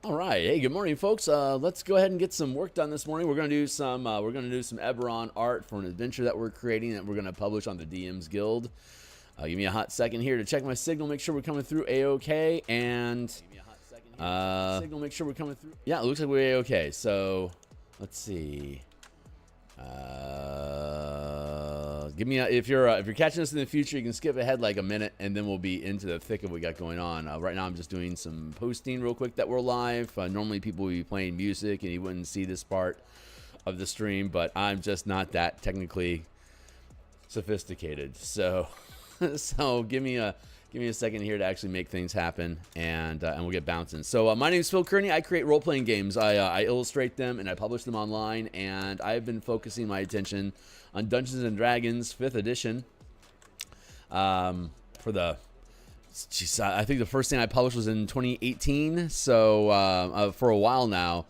All right, hey, good morning, folks. Let's go ahead and get some work done this morning. We're gonna do some Eberron art for an adventure that we're creating that we're gonna publish on the DMsGuild. Give me a hot second here to check my signal, make sure we're coming through a-okay, and make sure we're coming through. Yeah, it looks like we're a-okay. So let's see. Give me if you're catching us in the future, you can skip ahead like a minute, and then we'll be into the thick of what we got going on. Right now, I'm just doing some posting real quick that we're live. Normally, people would be playing music, and you wouldn't see this part of the stream, but I'm just not that technically sophisticated. So, so give me a second here to actually make things happen, and we'll get bouncing. So my name is Phil Kearney. I create role-playing games. I illustrate them, and I publish them online, and I've been focusing my attention on Dungeons and Dragons 5th edition. For the, geez, I think the first thing I published was in 2018, so for a while now,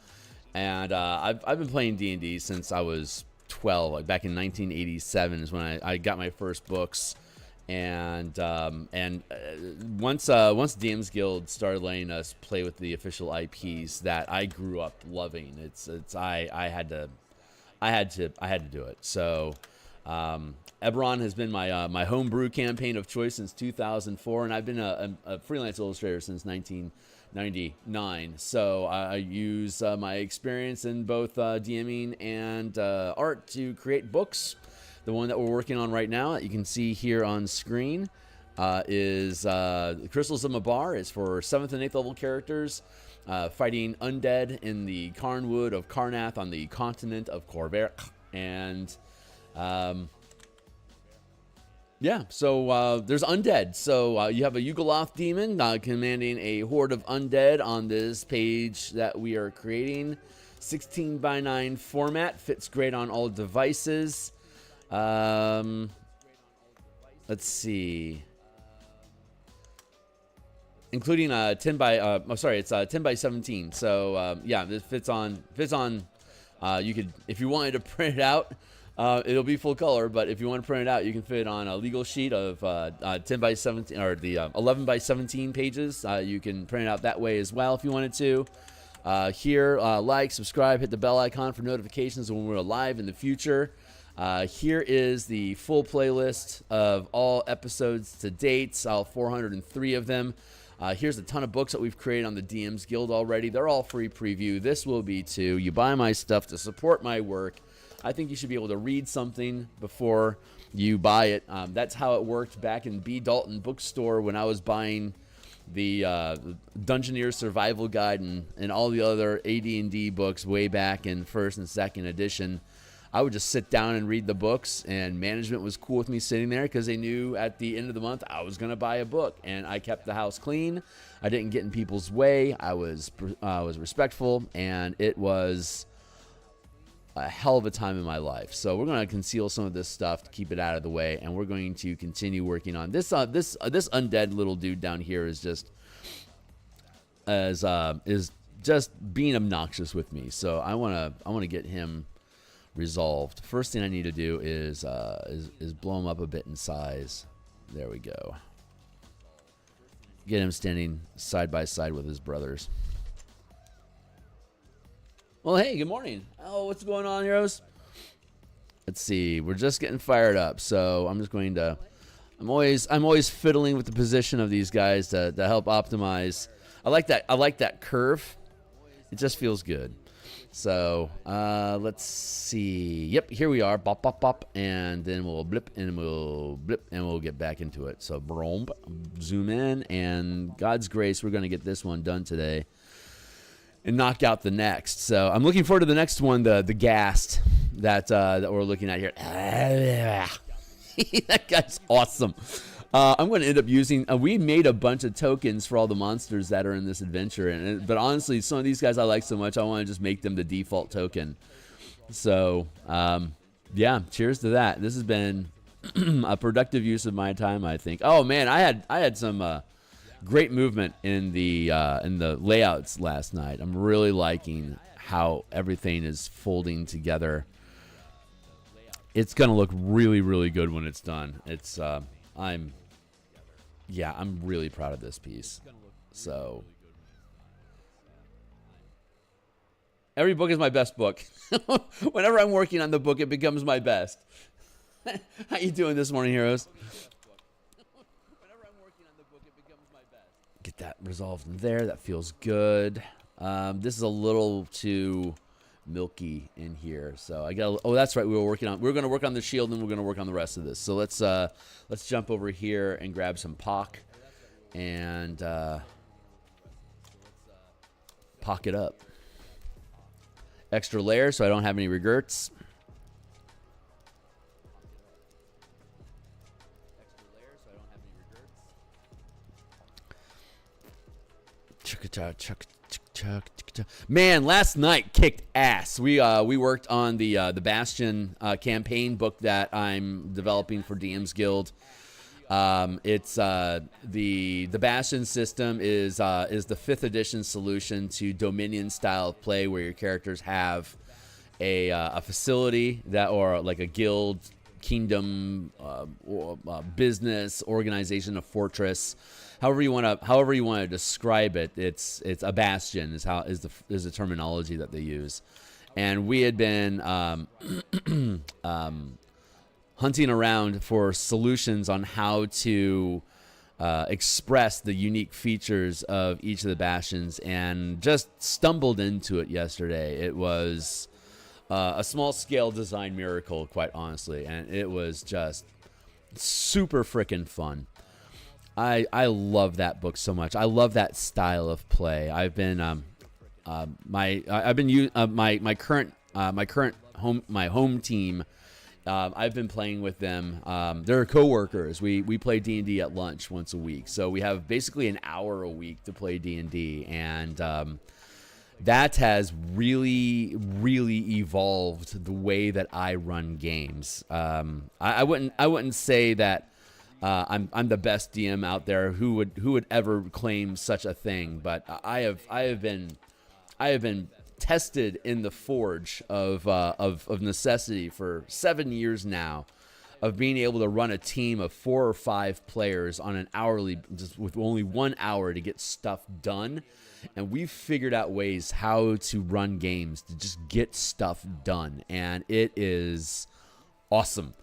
and I've been playing D&D since I was 12. Like back in 1987 is when I got my first books. And once DMsGuild started letting us play with the official IPs that I grew up loving, I had to do it. So Eberron has been my homebrew campaign of choice since 2004, and I've been a freelance illustrator since 1999. So I use my experience in both DMing and art to create books. The one that we're working on right now that you can see here on screen is Crystals of Mabar. It's for 7th and 8th level characters fighting undead in the Carnwood of Karnath on the continent of Corvair. And yeah, so there's undead. So you have a Yugoloth demon commanding a horde of undead on this page that we are creating. 16:9 format, fits great on all devices. Let's see. Including 10 by it's 10 by 17. So yeah, this fits on. You could, if you wanted to print it out, it'll be full color. But if you want to print it out, you can fit it on a legal sheet of 10 by 17 or the 11 by 17 pages. You can print it out that way as well if you wanted to. Here, like, subscribe, hit the bell icon for notifications when we're live in the future. Here is the full playlist of all episodes to date, all 403 of them. Here's a ton of books that we've created on the DMsGuild already. They're all free preview. This will be too. You buy my stuff to support my work. I think you should be able to read something before you buy it. That's how it worked back in B. Dalton Bookstore when I was buying the Dungeoneer Survival Guide and all the other AD&D books way back in 1st and 2nd edition. I would just sit down and read the books, and management was cool with me sitting there because they knew at the end of the month I was going to buy a book, and I kept the house clean. I didn't get in people's way. I was respectful, and it was a hell of a time in my life. So we're going to conceal some of this stuff to keep it out of the way, and we're going to continue working on this. This undead little dude down here is just being obnoxious with me. So I want to get him resolved. First thing I need to do is blow him up a bit in size. There we go. Get him standing side by side with his brothers. Well, hey, good morning. Oh, what's going on, heroes? Let's see. We're just getting fired up, so I'm just going to. I'm always fiddling with the position of these guys to help optimize. I like that curve. It just feels good. So let's see. Yep, here we are. Bop, bop, bop, and then we'll blip, and we'll get back into it. So zoom in, and God's grace, we're going to get this one done today and knock out the next. So I'm looking forward to the next one, the ghast that we're looking at here. That guy's awesome. I'm going to end up using. We made a bunch of tokens for all the monsters that are in this adventure, but honestly, some of these guys I like so much, I want to just make them the default token. So, yeah, cheers to that. This has been a productive use of my time, I think. Oh man, I had some great movement in the layouts last night. I'm really liking how everything is folding together. It's gonna look really, really good when it's done. It's I'm really proud of this piece. So Every book is my best book. Whenever I'm working on the book, it becomes my best. How you doing this morning, heroes? Get that resolved in there. That feels good. This is a little too milky in here, so I got. Oh, that's right. We were going to work on the shield, and we're going to work on the rest of this. So let's jump over here and grab some Pac, and Pac it up. Extra layer, so I don't have any regrets. Man, last night kicked ass. We worked on the Bastion campaign book that I'm developing for DMsGuild. It's the Bastion system is the 5th edition solution to Dominion style of play, where your characters have a facility that, or like a guild, kingdom, business, organization, a fortress. However you want to describe it, it's a bastion is the terminology that they use, and we had been hunting around for solutions on how to express the unique features of each of the bastions, and just stumbled into it yesterday. It was a small scale design miracle, quite honestly, and it was just super freaking fun. I love that book so much. I love that style of play. I've been my current home team. I've been playing with them. They're coworkers. We play D&D at lunch once a week, so we have basically an hour a week to play D&D, and that has really evolved the way that I run games. I wouldn't say that. I'm the best DM out there. Who would ever claim such a thing? But I have been tested in the forge of necessity for 7 years now, of being able to run a team of 4 or 5 players on an hourly, just with only 1 hour to get stuff done. And we've figured out ways how to run games to just get stuff done, and it is awesome.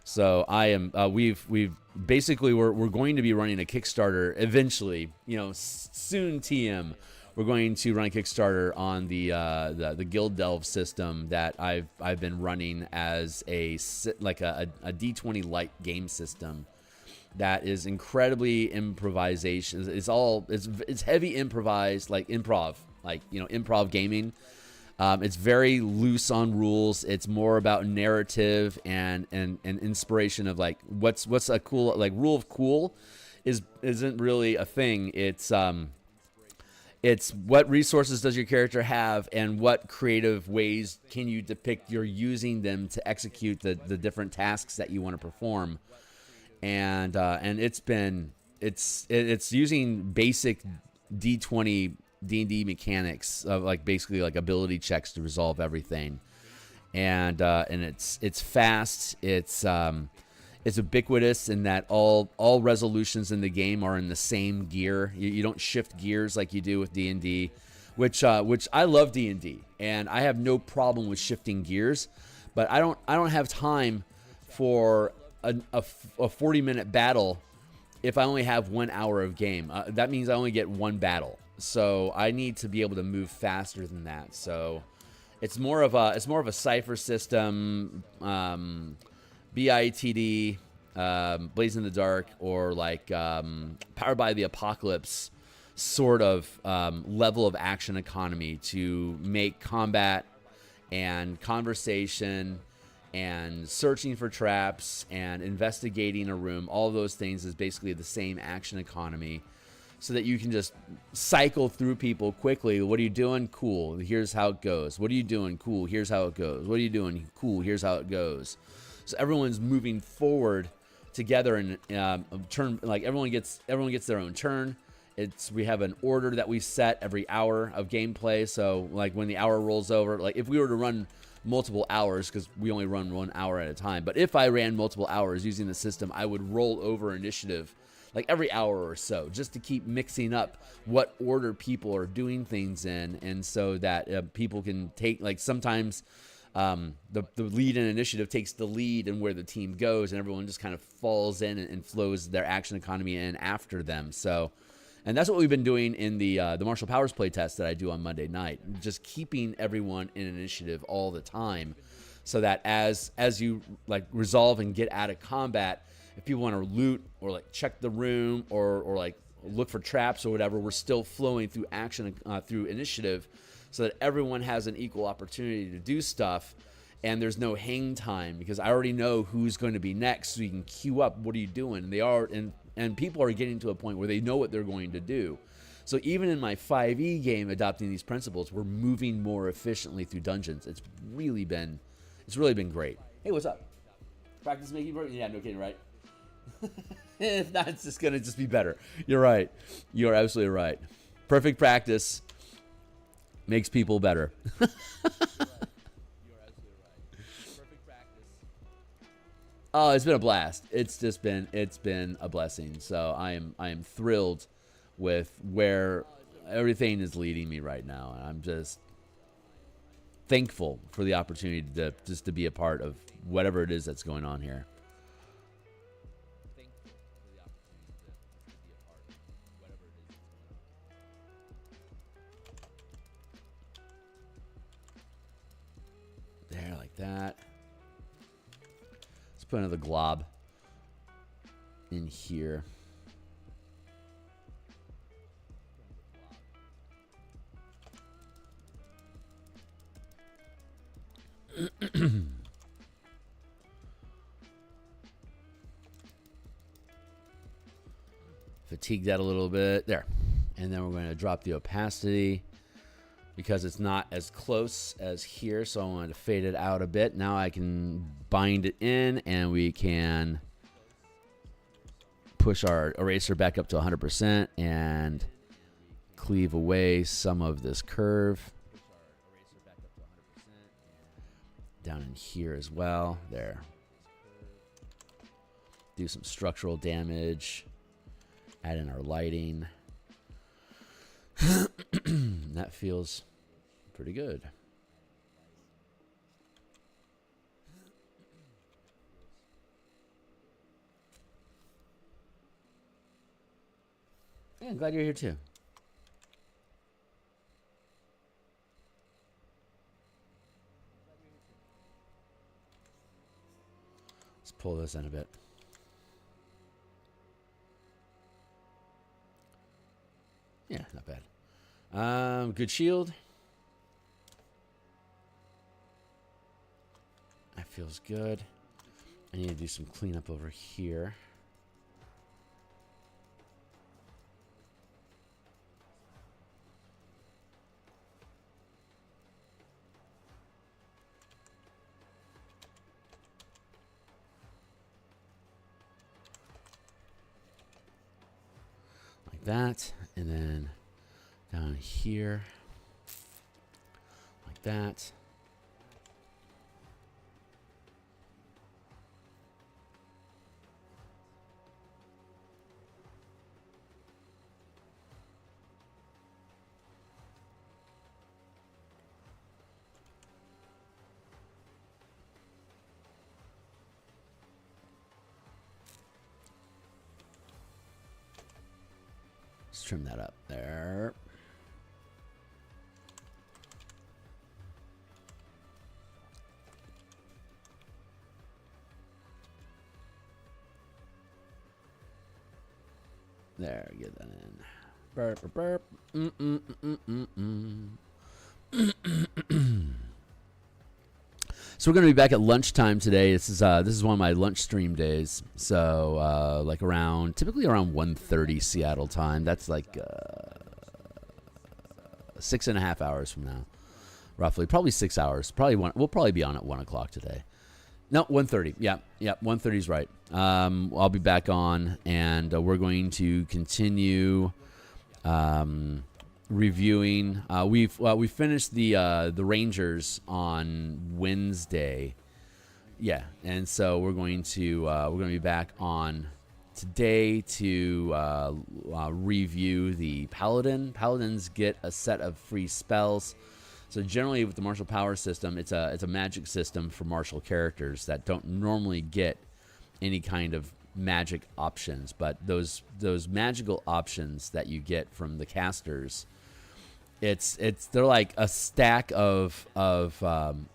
So I am. We've basically we're going to be running a Kickstarter eventually. Soon. TM. We're going to run a Kickstarter on the Guild Delve system that I've been running as a D20 light game system that is incredibly improvisation. It's heavy improvised, like improv, improv gaming. It's very loose on rules. It's more about narrative and inspiration of like what's a cool, like, rule of cool isn't really a thing. It's what resources does your character have, and what creative ways can you depict you're using them to execute the different tasks that you want to perform. And it's using basic D20 D&D mechanics of basically ability checks to resolve everything, and it's fast. It's ubiquitous in that all resolutions in the game are in the same gear. You don't shift gears like you do with D&D, which I love D&D, and I have no problem with shifting gears, but I don't have time for a 40-minute battle if I only have 1 hour of game. That means I only get one battle. So I need to be able to move faster than that. So it's more of a cipher system, BITD, Blaze in the Dark, or Powered by the Apocalypse sort of level of action economy to make combat and conversation and searching for traps and investigating a room. All of those things is basically the same action economy, so that you can just cycle through people quickly. What are you doing? Cool. Here's how it goes. What are you doing? Cool. Here's how it goes. What are you doing? Cool. Here's how it goes. So everyone's moving forward together, and turn, everyone gets their own turn. We have an order that we set every hour of gameplay. So when the hour rolls over, if we were to run multiple hours, because we only run 1 hour at a time, but if I ran multiple hours using the system, I would roll over initiative like every hour or so, just to keep mixing up what order people are doing things in, and so that people can take, like, sometimes the lead in initiative takes the lead in where the team goes, and everyone just kind of falls in and flows their action economy in after them. So, and that's what we've been doing in the Martial Powers playtest that I do on Monday night, just keeping everyone in initiative all the time, so that as you like resolve and get out of combat, if people want to loot or like check the room or like look for traps or whatever, we're still flowing through action through initiative, so that everyone has an equal opportunity to do stuff, and there's no hang time, because I already know who's going to be next, so you can queue up. What are you doing? And they are, and people are getting to a point where they know what they're going to do. So even in my 5e game, adopting these principles, we're moving more efficiently through dungeons. It's really been great. Hey, what's up? Practice making broken? Yeah, no kidding, right? If not, it's just gonna be better. You're right. You're absolutely right. Perfect practice makes people better. Oh, it's been a blast. It's been a blessing. So I am thrilled with where everything is leading me right now, and I'm just thankful for the opportunity to be a part of whatever it is that's going on here. There, like that. Let's put another glob in here. Fatigue that a little bit. There. And then we're going to drop the opacity because it's not as close as here, so I wanted to fade it out a bit. Now I can bind it in, and we can push our eraser back up to 100% and cleave away some of this curve. Down in here as well. There. Do some structural damage. Add in our lighting. That feels pretty good. Yeah, I'm glad you're here too. Let's pull this in a bit. Yeah, not bad. Good shield. That feels good. I need to do some cleanup over here. Like that. And then down here, like that. Let's trim that up there. There, get that in. Burp, burp, So we're going to be back at lunchtime today. This is one of my lunch stream days. So like typically around 1:30 Seattle time. That's like 6.5 hours from now, roughly. Probably 6 hours. We'll probably be on at 1 o'clock today. No, 1:30. Yeah, 1:30 is right. I'll be back on, and we're going to continue reviewing. We finished the Rangers on Wednesday. Yeah, and so we're going to be back on today to review the Paladin. Paladins get a set of free spells. So generally with the martial power system, it's a magic system for martial characters that don't normally get any kind of magic options, but those magical options that you get from the casters, they're like a stack of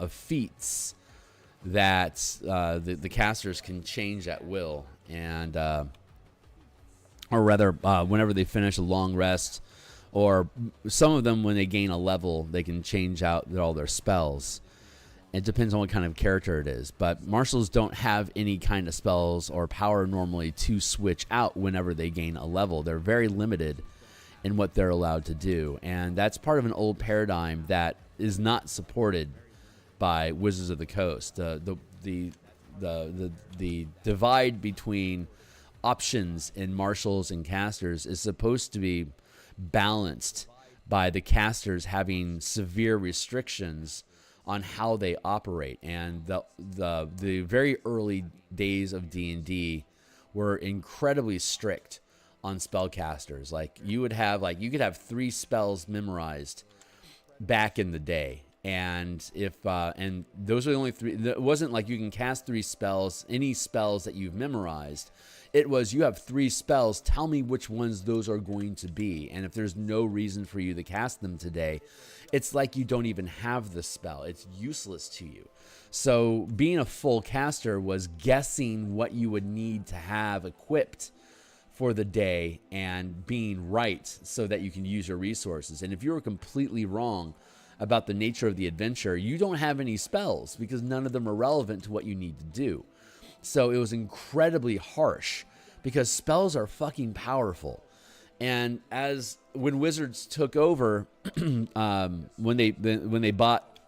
feats that the casters can change at will, and or rather whenever they finish a long rest, or some of them when they gain a level, they can change out all their spells. It depends on what kind of character it is, but martials don't have any kind of spells or power normally to switch out whenever they gain a level. They're very limited in what they're allowed to do, and that's part of an old paradigm that is not supported by Wizards of the Coast. The divide between options in martials and casters is supposed to be balanced by the casters having severe restrictions on how they operate. And the very early days of D&D were incredibly strict on spellcasters. Like you could have 3 spells memorized back in the day, and and those are the only 3. It wasn't like you can cast 3 spells, any spells that you've memorized. It was, you have 3 spells, tell me which ones those are going to be. And if there's no reason for you to cast them today, it's like you don't even have the spell. It's useless to you. So being a full caster was guessing what you would need to have equipped for the day and being right so that you can use your resources. And if you were completely wrong about the nature of the adventure, you don't have any spells because none of them are relevant to what you need to do. So it was incredibly harsh because spells are fucking powerful. And when Wizards took over, when they bought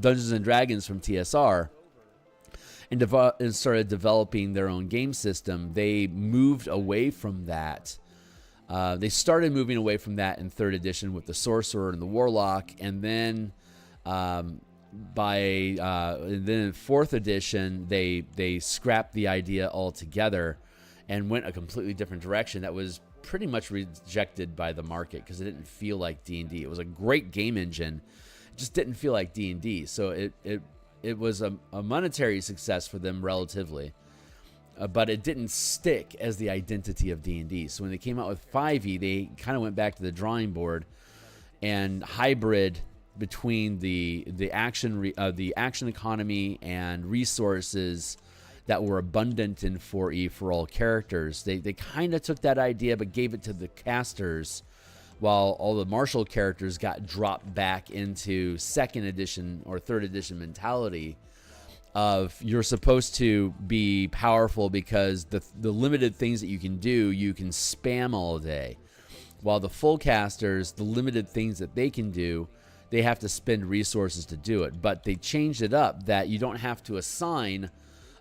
Dungeons and Dragons from TSR and started developing their own game system, they moved away from that. They started moving away from that in 3rd edition with the Sorcerer and the Warlock, and then in 4th edition they scrapped the idea altogether and went a completely different direction that was pretty much rejected by the market because it didn't feel like D&D. It was a great game engine, it just didn't feel like D&D. So it was a monetary success for them relatively, but it didn't stick as the identity of D&D. So when they came out with 5e, they kind of went back to the drawing board and hybrid between the action economy and resources that were abundant in 4e for all characters. They kind of took that idea but gave it to the casters, while all the martial characters got dropped back into 2nd edition or 3rd edition mentality of you're supposed to be powerful because the limited things that you can do, you can spam all day, while the full casters, the limited things that they can do, they have to spend resources to do it. But they changed it up that you don't have to assign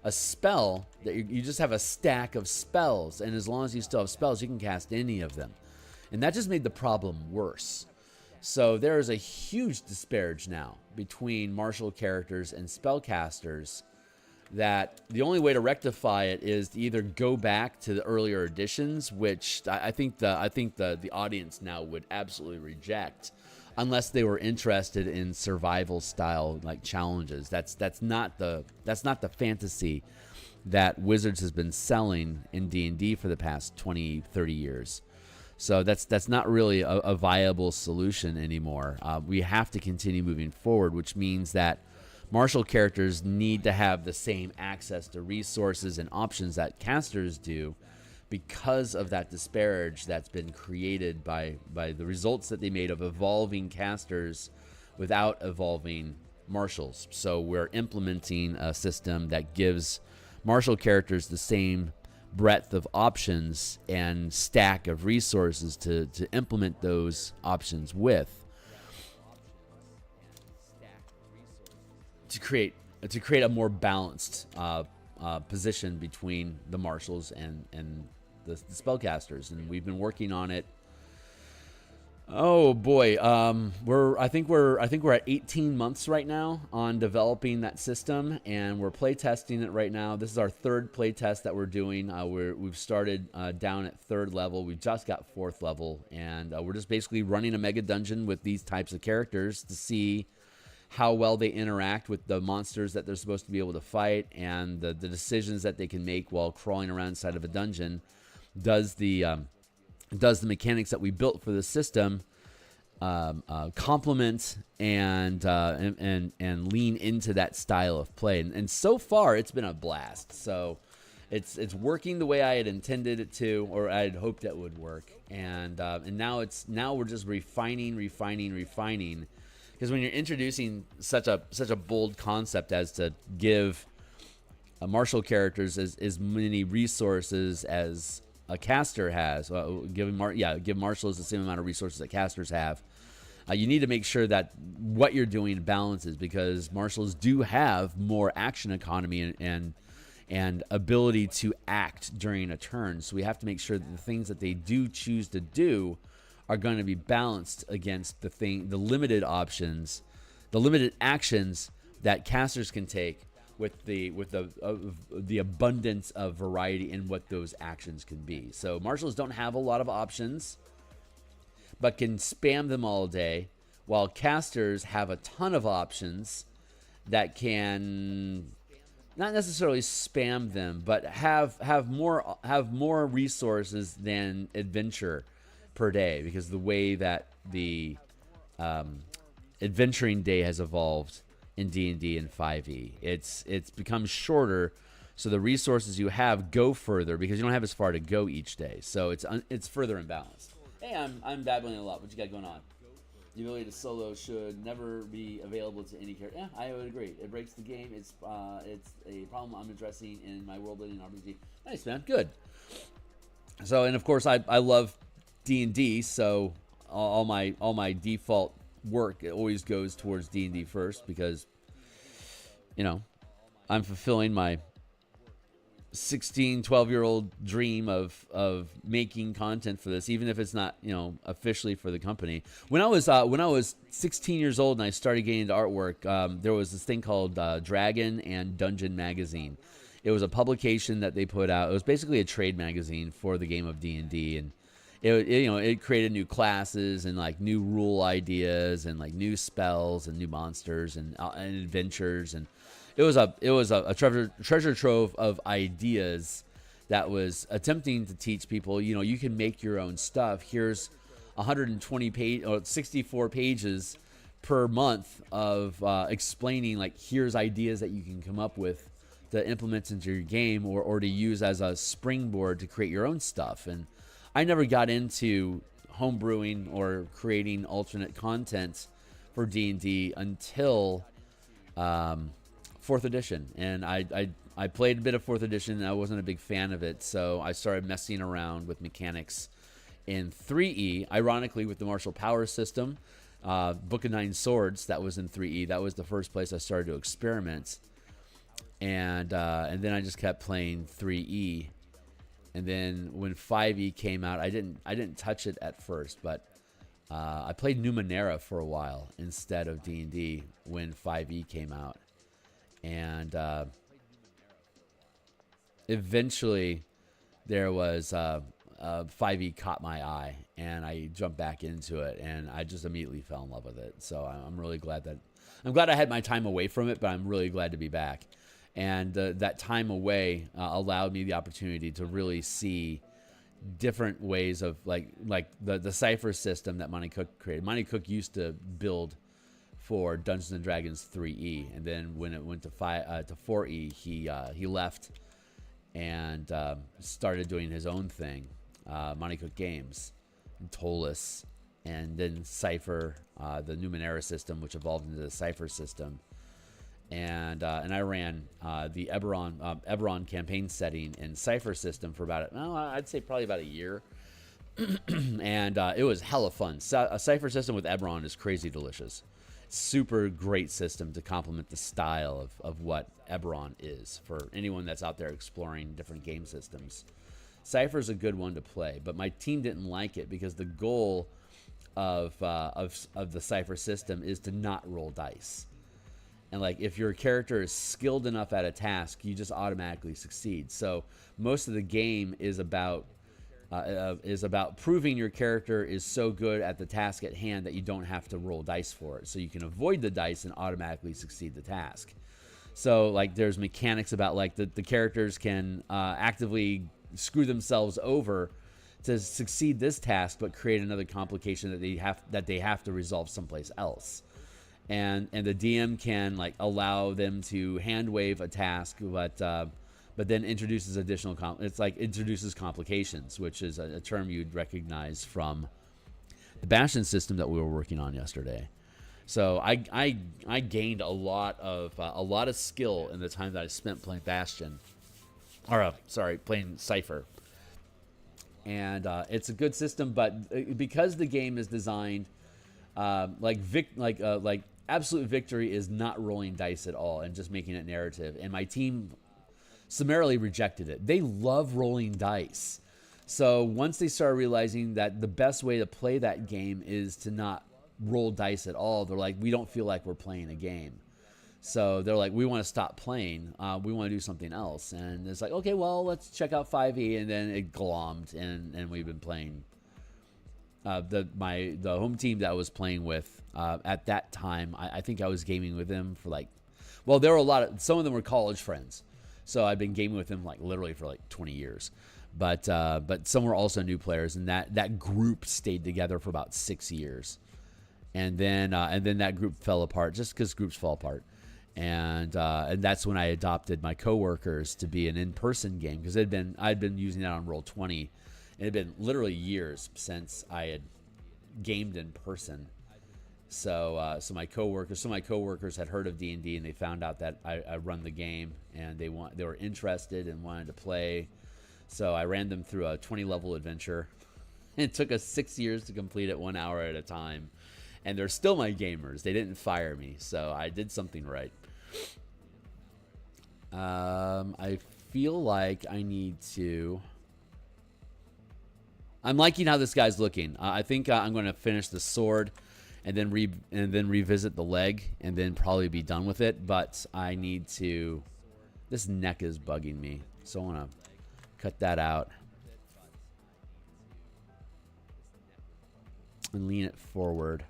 a spell, that you just have a stack of spells, and as long as you still have spells, you can cast any of them. And that just made the problem worse. So there is a huge disparage now between martial characters and spellcasters, that the only way to rectify it is to either go back to the earlier editions, which I think the audience now would absolutely reject, unless they were interested in survival style like challenges. That's not the fantasy that Wizards has been selling in D&D for the past 20, 30 years. So that's not really a viable solution anymore. We have to continue moving forward, which means that martial characters need to have the same access to resources and options that casters do, because of that disparage that's been created by the results that they made of evolving casters without evolving martials. So we're implementing a system that gives martial characters the same breadth of options and stack of resources to implement those options with, to create a more balanced position between the martials and the spellcasters. And we've been working on it Oh boy, I think we're at 18 months right now on developing that system, and we're play testing it right now. This is our third play test that we're doing. We've started down at 3rd level. We just got 4th level, and we're just basically running a mega dungeon with these types of characters to see how well they interact with the monsters that they're supposed to be able to fight, and the decisions that they can make while crawling around inside of a dungeon. Does the mechanics that we built for the system complement and lean into that style of play? And so far, it's been a blast. So it's working the way I had intended it to, or I had hoped it would work. And now we're just refining. Because when you're introducing such a bold concept as to give martial characters as many resources as a caster has, give marshals the same amount of resources that casters have. You need to make sure that what you're doing balances, because marshals do have more action economy and ability to act during a turn. So we have to make sure that the things that they do choose to do are going to be balanced against the limited options, the limited actions that casters can take, with the abundance of variety in what those actions can be. So marshals don't have a lot of options, but can spam them all day, while casters have a ton of options that can not necessarily spam them, but have more resources than adventure per day, because the way that the adventuring day has evolved in D&D and 5e. It's become shorter, so the resources you have go further because you don't have as far to go each day. So it's further imbalanced. Hey, I'm babbling a lot. What you got going on? The ability to solo should never be available to any character. Yeah, I would agree. It breaks the game. It's a problem I'm addressing in my world building RPG. Nice, man. Good. So, and of course, I love D&D. So all my default work, it always goes towards D&D first, because I'm fulfilling my 12-year-old dream of making content for this, even if it's not officially for the company. When I was 16 years old and I started getting into artwork, there was this thing called Dragon and Dungeon magazine. It was a publication that they put out. It was basically a trade magazine for the game of D&D, and it created new classes and like new rule ideas and like new spells and new monsters and adventures, and it was a treasure trove of ideas that was attempting to teach people, you can make your own stuff. Here's 64 pages per month of explaining, like, here's ideas that you can come up with to implement into your game or to use as a springboard to create your own stuff. And I never got into homebrewing or creating alternate content for D&D until 4th edition, and I played a bit of 4th edition, and I wasn't a big fan of it, so I started messing around with mechanics in 3e, ironically with the martial power system. Book of Nine Swords, that was in 3e. That was the first place I started to experiment, and then I just kept playing 3e. And then when 5e came out, I didn't touch it at first, but I played Numenera for a while instead of D&D when 5e came out. And eventually there was 5e caught my eye, and I jumped back into it, and I just immediately fell in love with it. So I'm really glad I had my time away from it, but I'm really glad to be back. And that time away allowed me the opportunity to really see different ways of like the cipher system that Monty Cook created. Monty Cook used to build for Dungeons and Dragons 3e, and then when it went to 4e, he left and started doing his own thing, Monty Cook Games, and Tolus, and then Cipher, the Numenera system, which evolved into the Cipher system. And I ran the Eberron campaign setting in Cipher system for I'd say probably about a year. And it was hella fun. A Cipher system with Eberron is crazy delicious. Super great system to complement the style of what Eberron is for anyone that's out there exploring different game systems. Cipher's a good one to play, but my team didn't like it because the goal of the Cypher system is to not roll dice. And like if your character is skilled enough at a task, you just automatically succeed. So most of the game is about proving your character is so good at the task at hand that you don't have to roll dice for it. So you can avoid the dice and automatically succeed the task. So like there's mechanics about like the characters can actively screw themselves over to succeed this task, but create another complication that they have to resolve someplace else. And the DM can like allow them to hand wave a task, but then introduces additional introduces complications, which is a term you'd recognize from the Bastion system that we were working on yesterday. So I gained a lot of skill in the time that I spent playing Bastion, playing Cypher. And it's a good system, but because the game is designed like absolute victory is not rolling dice at all and just making it narrative. And my team summarily rejected it. They love rolling dice. So once they started realizing that the best way to play that game is to not roll dice at all, they're like, we don't feel like we're playing a game. So they're like, we want to stop playing. We want to do something else. And it's like, okay, well, let's check out 5e. And then it glommed, and we've been playing. The home team that I was playing with at that time, I think I was gaming with them for there were some of them were college friends. So I've been gaming with them like literally for like 20 years. But some were also new players, and that group stayed together for about 6 years. And then that group fell apart just because groups fall apart. And that's when I adopted my coworkers to be an in-person game, because I'd been using that on Roll20. It had been literally years since I had gamed in person. So my coworkers had heard of D&D, and they found out that I run the game, and they were interested and wanted to play. So I ran them through a 20-level adventure. It took us 6 years to complete it 1 hour at a time. And they're still my gamers. They didn't fire me, so I did something right. I feel like I need to... I'm liking how this guy's looking. I think I'm going to finish the sword and then revisit the leg and then probably be done with it. But I need to... This neck is bugging me, so I want to cut that out and lean it forward.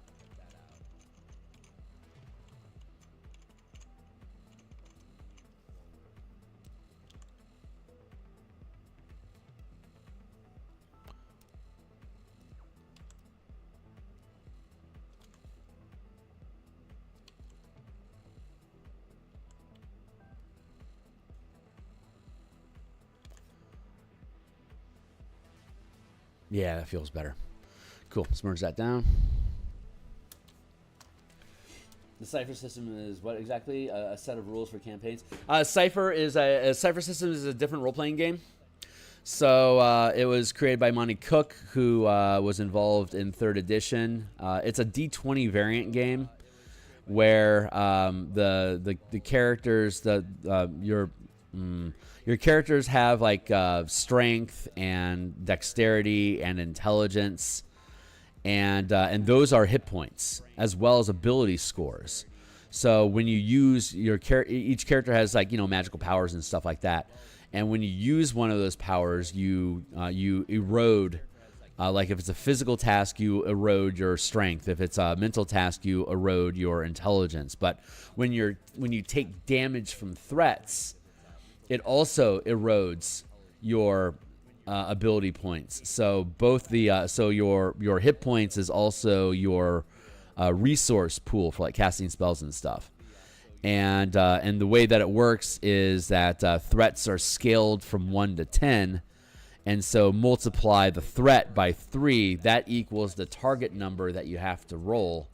Yeah, that feels better. Cool. Let's merge that down. The Cypher system is what exactly? A set of rules for campaigns. Cypher system is a different role-playing game. So it was created by Monty Cook, who was involved in 3rd edition. It's a D20 variant game where the characters your characters have like strength and dexterity and intelligence, and those are hit points as well as ability scores. So when you use each character has magical powers and stuff like that. And when you use one of those powers, you erode. Like if it's a physical task, you erode your strength. If it's a mental task, you erode your intelligence. But when you take damage from threats, it also erodes your ability points. So both your hit points is also your resource pool for like casting spells and stuff. And the way that it works is that threats are scaled from 1 to 10, and so multiply the threat by 3. That equals the target number that you have to roll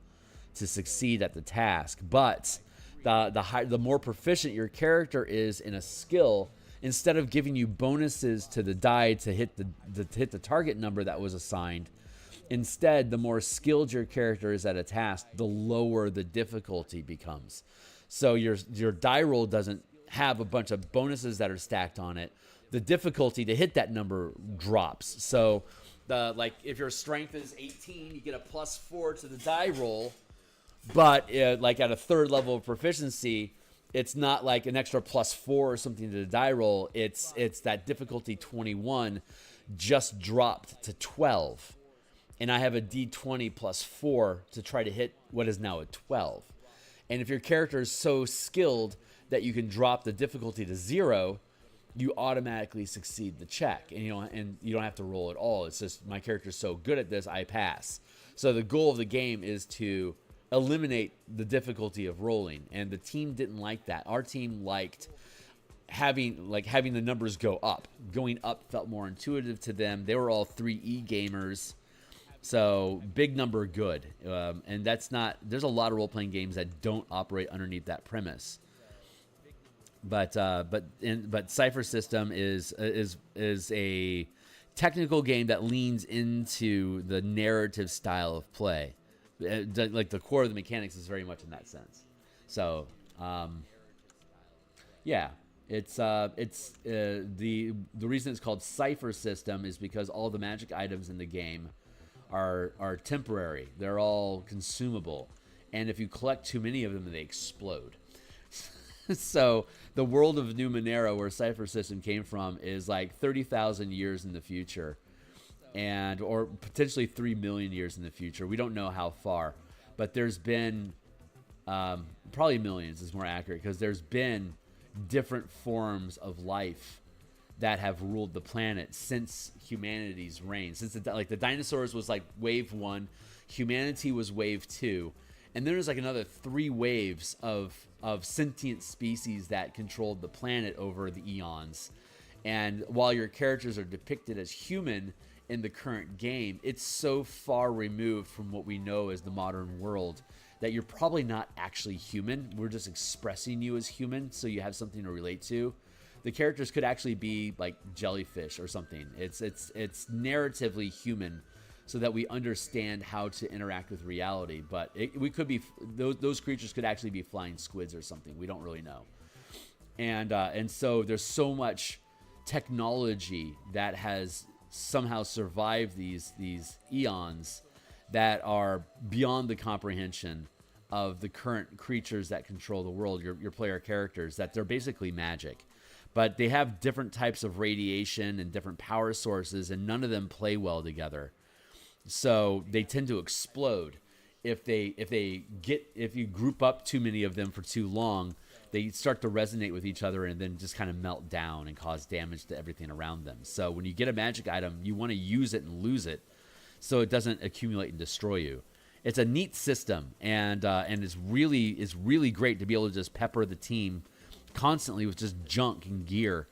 to succeed at the task. But the more proficient your character is in a skill, instead of giving you bonuses to the die to hit the target number that was assigned, instead the more skilled your character is at a task, the lower the difficulty becomes. So your die roll doesn't have a bunch of bonuses that are stacked on it. The difficulty to hit that number drops. So like if your strength is 18, you get a +4 to the die roll. But like at a 3rd level of proficiency, it's not like an extra +4 or something to the die roll. It's that difficulty 21 just dropped to 12. And I have a d20 +4 to try to hit what is now a 12. And if your character is so skilled that you can drop the difficulty to 0, you automatically succeed the check. And you don't have to roll at all. It's just my character's so good at this, I pass. So the goal of the game is to eliminate the difficulty of rolling. And the team didn't like that. Our team liked having the numbers go up. Going up felt more intuitive to them. They were all 3E gamers. So big number good, and that's not. There's a lot of role-playing games that don't operate underneath that premise. But Cypher System is a technical game that leans into the narrative style of play. Like the core of the mechanics is very much in that sense. So yeah, it's the reason it's called Cypher System is because all the magic items in the game are temporary. They're all consumable, and if you collect too many of them, they explode. So the world of Numenera, where Cypher System came from, is like 30,000 years in the future, or potentially 3 million years in the future. We don't know how far, but there's been probably millions is more accurate, because there's been different forms of life that have ruled the planet since humanity's reign. Since the dinosaurs was like wave 1, humanity was wave 2, and then there's like another 3 waves of sentient species that controlled the planet over the eons. And while your characters are depicted as human in the current game, it's so far removed from what we know as the modern world that you're probably not actually human. We're just expressing you as human so you have something to relate to. The characters could actually be like jellyfish or something. It's narratively human, so that we understand how to interact with reality. But we could be those creatures could actually be flying squids or something. We don't really know. And so there's so much technology that has somehow survived these eons that are beyond the comprehension of the current creatures that control the world. Your player characters, that they're basically magic. But they have different types of radiation and different power sources, and none of them play well together. So they tend to explode. If you group up too many of them for too long, they start to resonate with each other and then just kind of melt down and cause damage to everything around them. So when you get a magic item, you want to use it and lose it so it doesn't accumulate and destroy you. It's a neat system, and it's really great to be able to just pepper the team constantly with just junk and gear.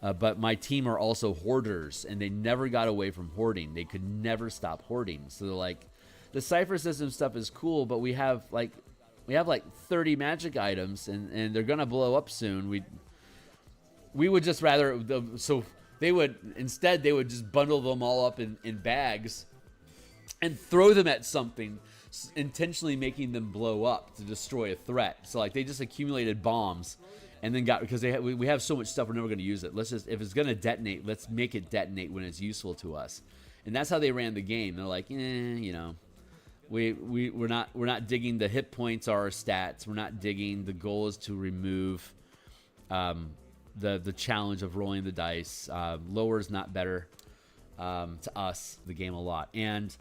But my team are also hoarders, and they never got away from hoarding. They could never stop hoarding. So like, the Cypher System stuff is cool, but we have like 30 magic items, and they're gonna blow up soon. We would just rather, so they would just bundle them all up in bags and throw them at something, intentionally making them blow up to destroy a threat. So like, they just accumulated bombs. And then because we have so much stuff, we're never going to use it. Let's just, if it's going to detonate, let's make it detonate when it's useful to us. And that's how they ran the game. They're like, we're not digging the hit points or our stats. We're not digging. The goal is to remove the challenge of rolling the dice. Lower is not better to us, the game, a lot. And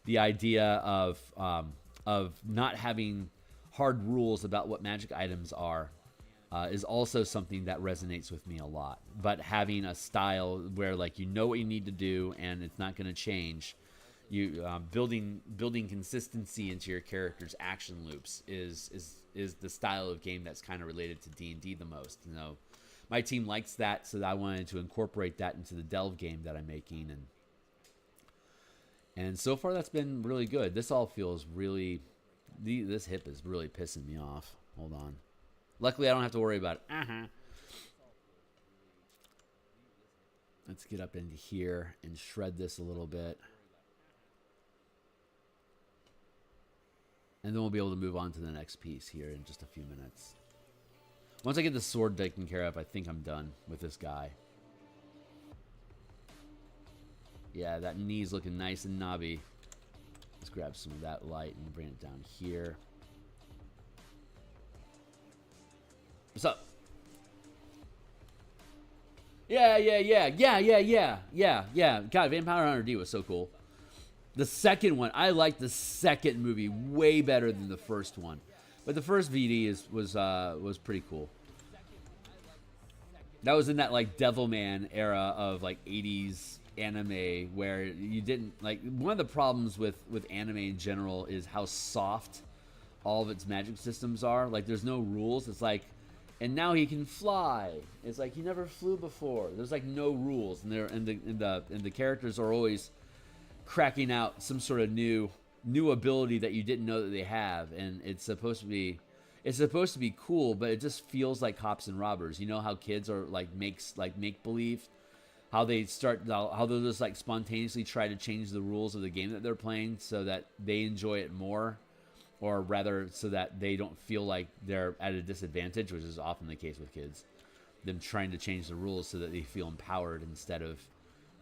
the idea of not having hard rules about what magic items are is also something that resonates with me a lot. But having a style where, like, you know what you need to do and it's not going to change, you building consistency into your character's action loops is the style of game that's kind of related to D&D the most. You know, my team likes that, so I wanted to incorporate that into the Delve game that I'm making, and so far that's been really good. This all feels really, this hip is really pissing me off. Hold on. Luckily, I don't have to worry about it. Let's get up into here and shred this a little bit. And then we'll be able to move on to the next piece here in just a few minutes. Once I get the sword taken care of, I think I'm done with this guy. Yeah, that knee's looking nice and knobby. Let's grab some of that light and bring it down here. What's up? Yeah. God, Vampire Hunter D was so cool. The second one, I liked the second movie way better than the first one. But the first VD was pretty cool. That was in that like Devilman era of like 80s anime where you didn't like, one of the problems with anime in general is how soft all of its magic systems are. Like there's no rules. It's like, and now he can fly. It's like he never flew before. There's like no rules, and the characters are always cracking out some sort of new ability that you didn't know that they have, and it's supposed to be cool, but it just feels like cops and robbers. You know how kids are like make believe, how they'll just like spontaneously try to change the rules of the game that they're playing so that they enjoy it more, or rather so that they don't feel like they're at a disadvantage, which is often the case with kids. Them trying to change the rules so that they feel empowered instead of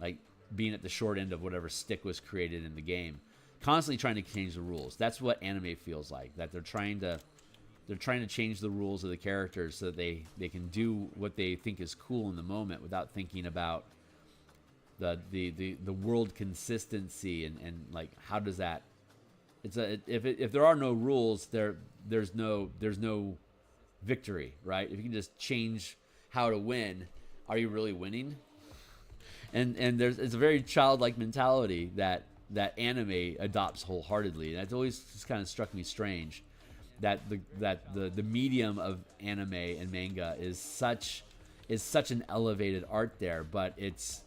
like being at the short end of whatever stick was created in the game. Constantly trying to change the rules. That's what anime feels like. That they're trying to change the rules of the characters so that they can do what they think is cool in the moment without thinking about the world consistency and like how does that. If there are no rules, there's no victory, right? If you can just change how to win, are you really winning? And it's a very childlike mentality that anime adopts wholeheartedly. And that's always just kind of struck me strange that the medium of anime and manga is such an elevated art there, but its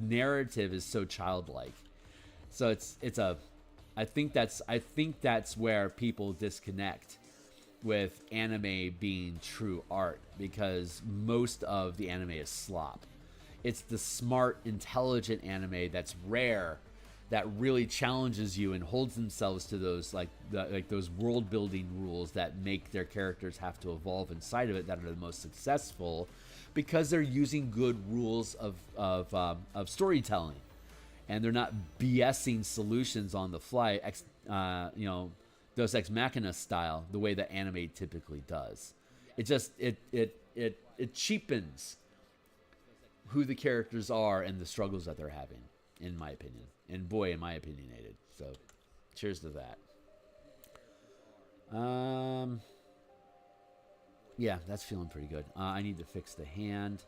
narrative is so childlike. So I think that's where people disconnect with anime being true art, because most of the anime is slop. It's the smart, intelligent anime that's rare, that really challenges you and holds themselves to those those world building rules that make their characters have to evolve inside of it, that are the most successful because they're using good rules of storytelling, and they're not BSing solutions on the fly, Deus Ex Machina style, the way that anime typically does. It just it cheapens who the characters are and the struggles that they're having, in my opinion. And boy, am I opinionated. So, cheers to that. Yeah, that's feeling pretty good. I need to fix the hand.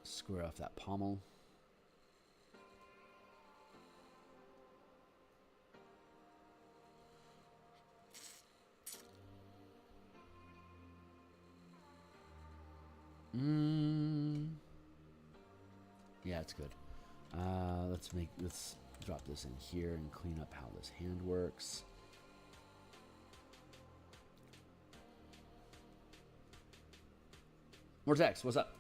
Square off that pommel. Yeah, it's good. Let's drop this in here and clean up how this hand works. Vortex, what's up?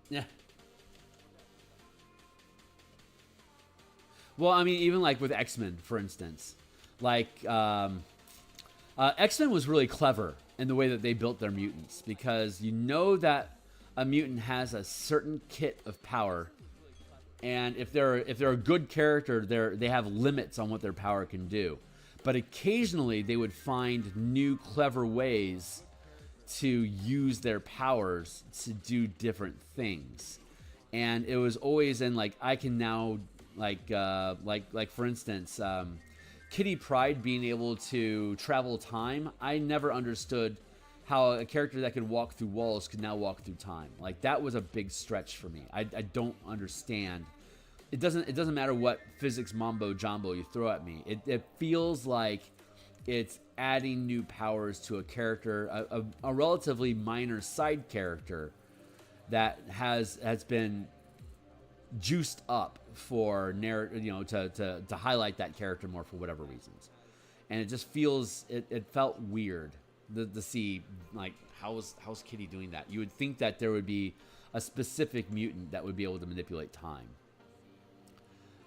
Yeah. Well, I mean, even like with X-Men, for instance, like X-Men was really clever in the way that they built their mutants, because you know that a mutant has a certain kit of power, and if they're a good character, they have limits on what their power can do. But occasionally, they would find new clever ways to use their powers to do different things, and it was always in like, I can now like for instance, Kitty Pryde being able to travel time. I never understood how a character that could walk through walls could now walk through time. Like, that was a big stretch for me. I don't understand. It doesn't matter what physics mambo jumbo you throw at me. It feels like it's adding new powers to a character, a relatively minor side character that has been juiced up for to highlight that character more for whatever reasons. and it just feels it felt weird to see like how's Kitty doing that. You would think that there would be a specific mutant that would be able to manipulate time,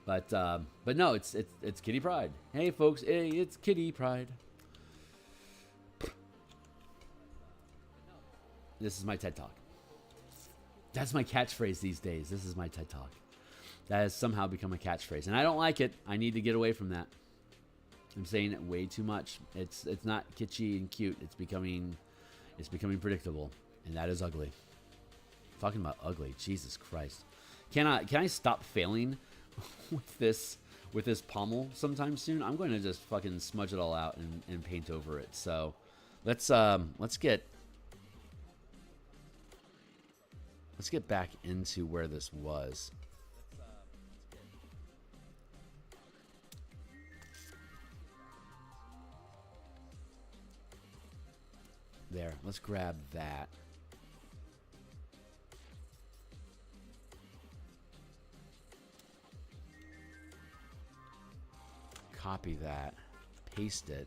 but no, it's Kitty Pride. Hey folks, hey, it's Kitty Pride. This is my TED Talk. That's my catchphrase these days. This is my TED Talk. That has somehow become a catchphrase, and I don't like it. I need to get away from that. I'm saying it way too much. It's not kitschy and cute. It's becoming predictable, and that is ugly. Talking about ugly, Jesus Christ! Can I stop failing with this pommel sometime soon? I'm going to just fucking smudge it all out and paint over it. So let's get back into where this was. There, let's grab that. Copy that, paste it.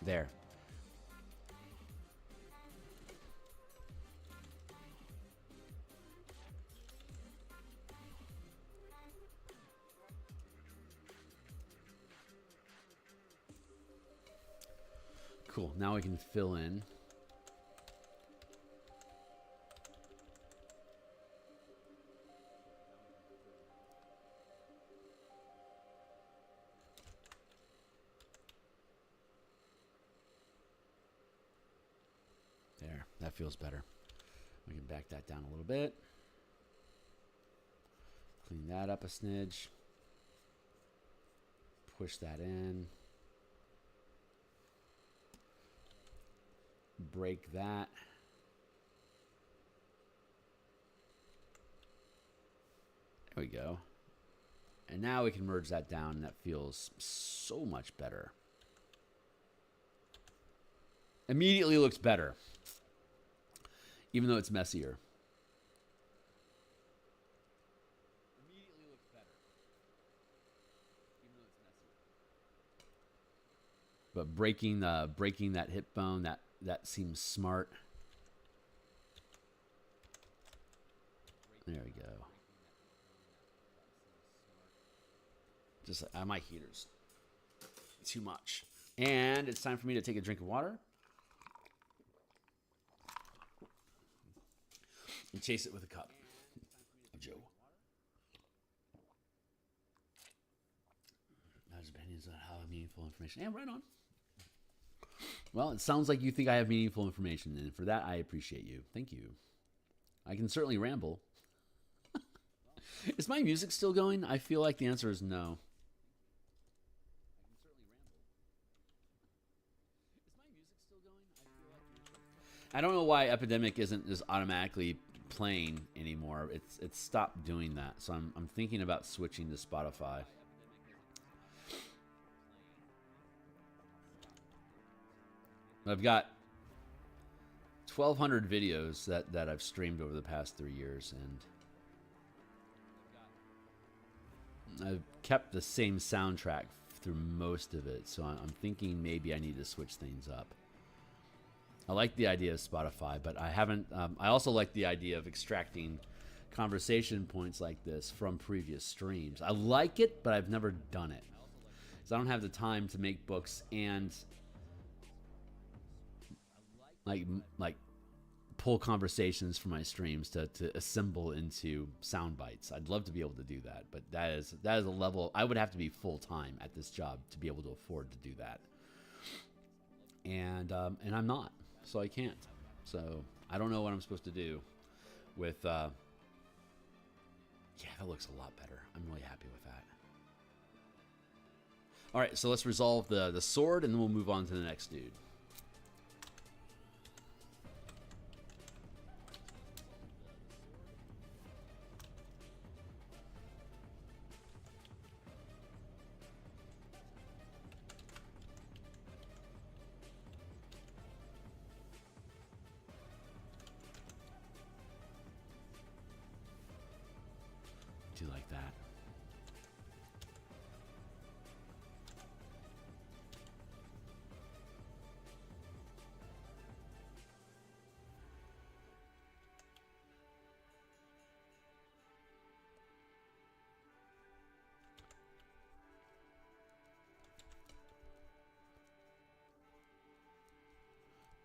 There. Cool. Now we can fill in. There. That feels better. We can back that down a little bit. Clean that up a smidge. Push that in. Break that. There we go. And now we can merge that down, and that feels so much better. Immediately looks better, even though it's messier. Immediately looks better, even though it's messier. But breaking that hip bone, that seems smart. There we go. Just my heater's too much. And it's time for me to take a drink of water. And chase it with a cup of Joe. Not his opinions on how meaningful information. Yeah, right on. Well, it sounds like you think I have meaningful information, and for that, I appreciate you. Thank you. I can certainly ramble. Is my music still going? I feel like the answer is no. I don't know why Epidemic isn't just automatically playing anymore. It's stopped doing that. So I'm thinking about switching to Spotify. I've got 1,200 videos that I've streamed over the past 3 years, and I've kept the same soundtrack through most of it. So I'm thinking maybe I need to switch things up. I like the idea of Spotify, but I haven't. I also like the idea of extracting conversation points like this from previous streams. I like it, but I've never done it because I don't have the time to make books and like pull conversations from my streams to assemble into sound bites. I'd love to be able to do that, but that is a level I would have to be full time at this job to be able to afford to do that, and I'm not. So I can't. So I don't know what I'm supposed to do with, yeah, that looks a lot better. I'm really happy with that. All right, so let's resolve the sword, and then we'll move on to the next dude. do like that.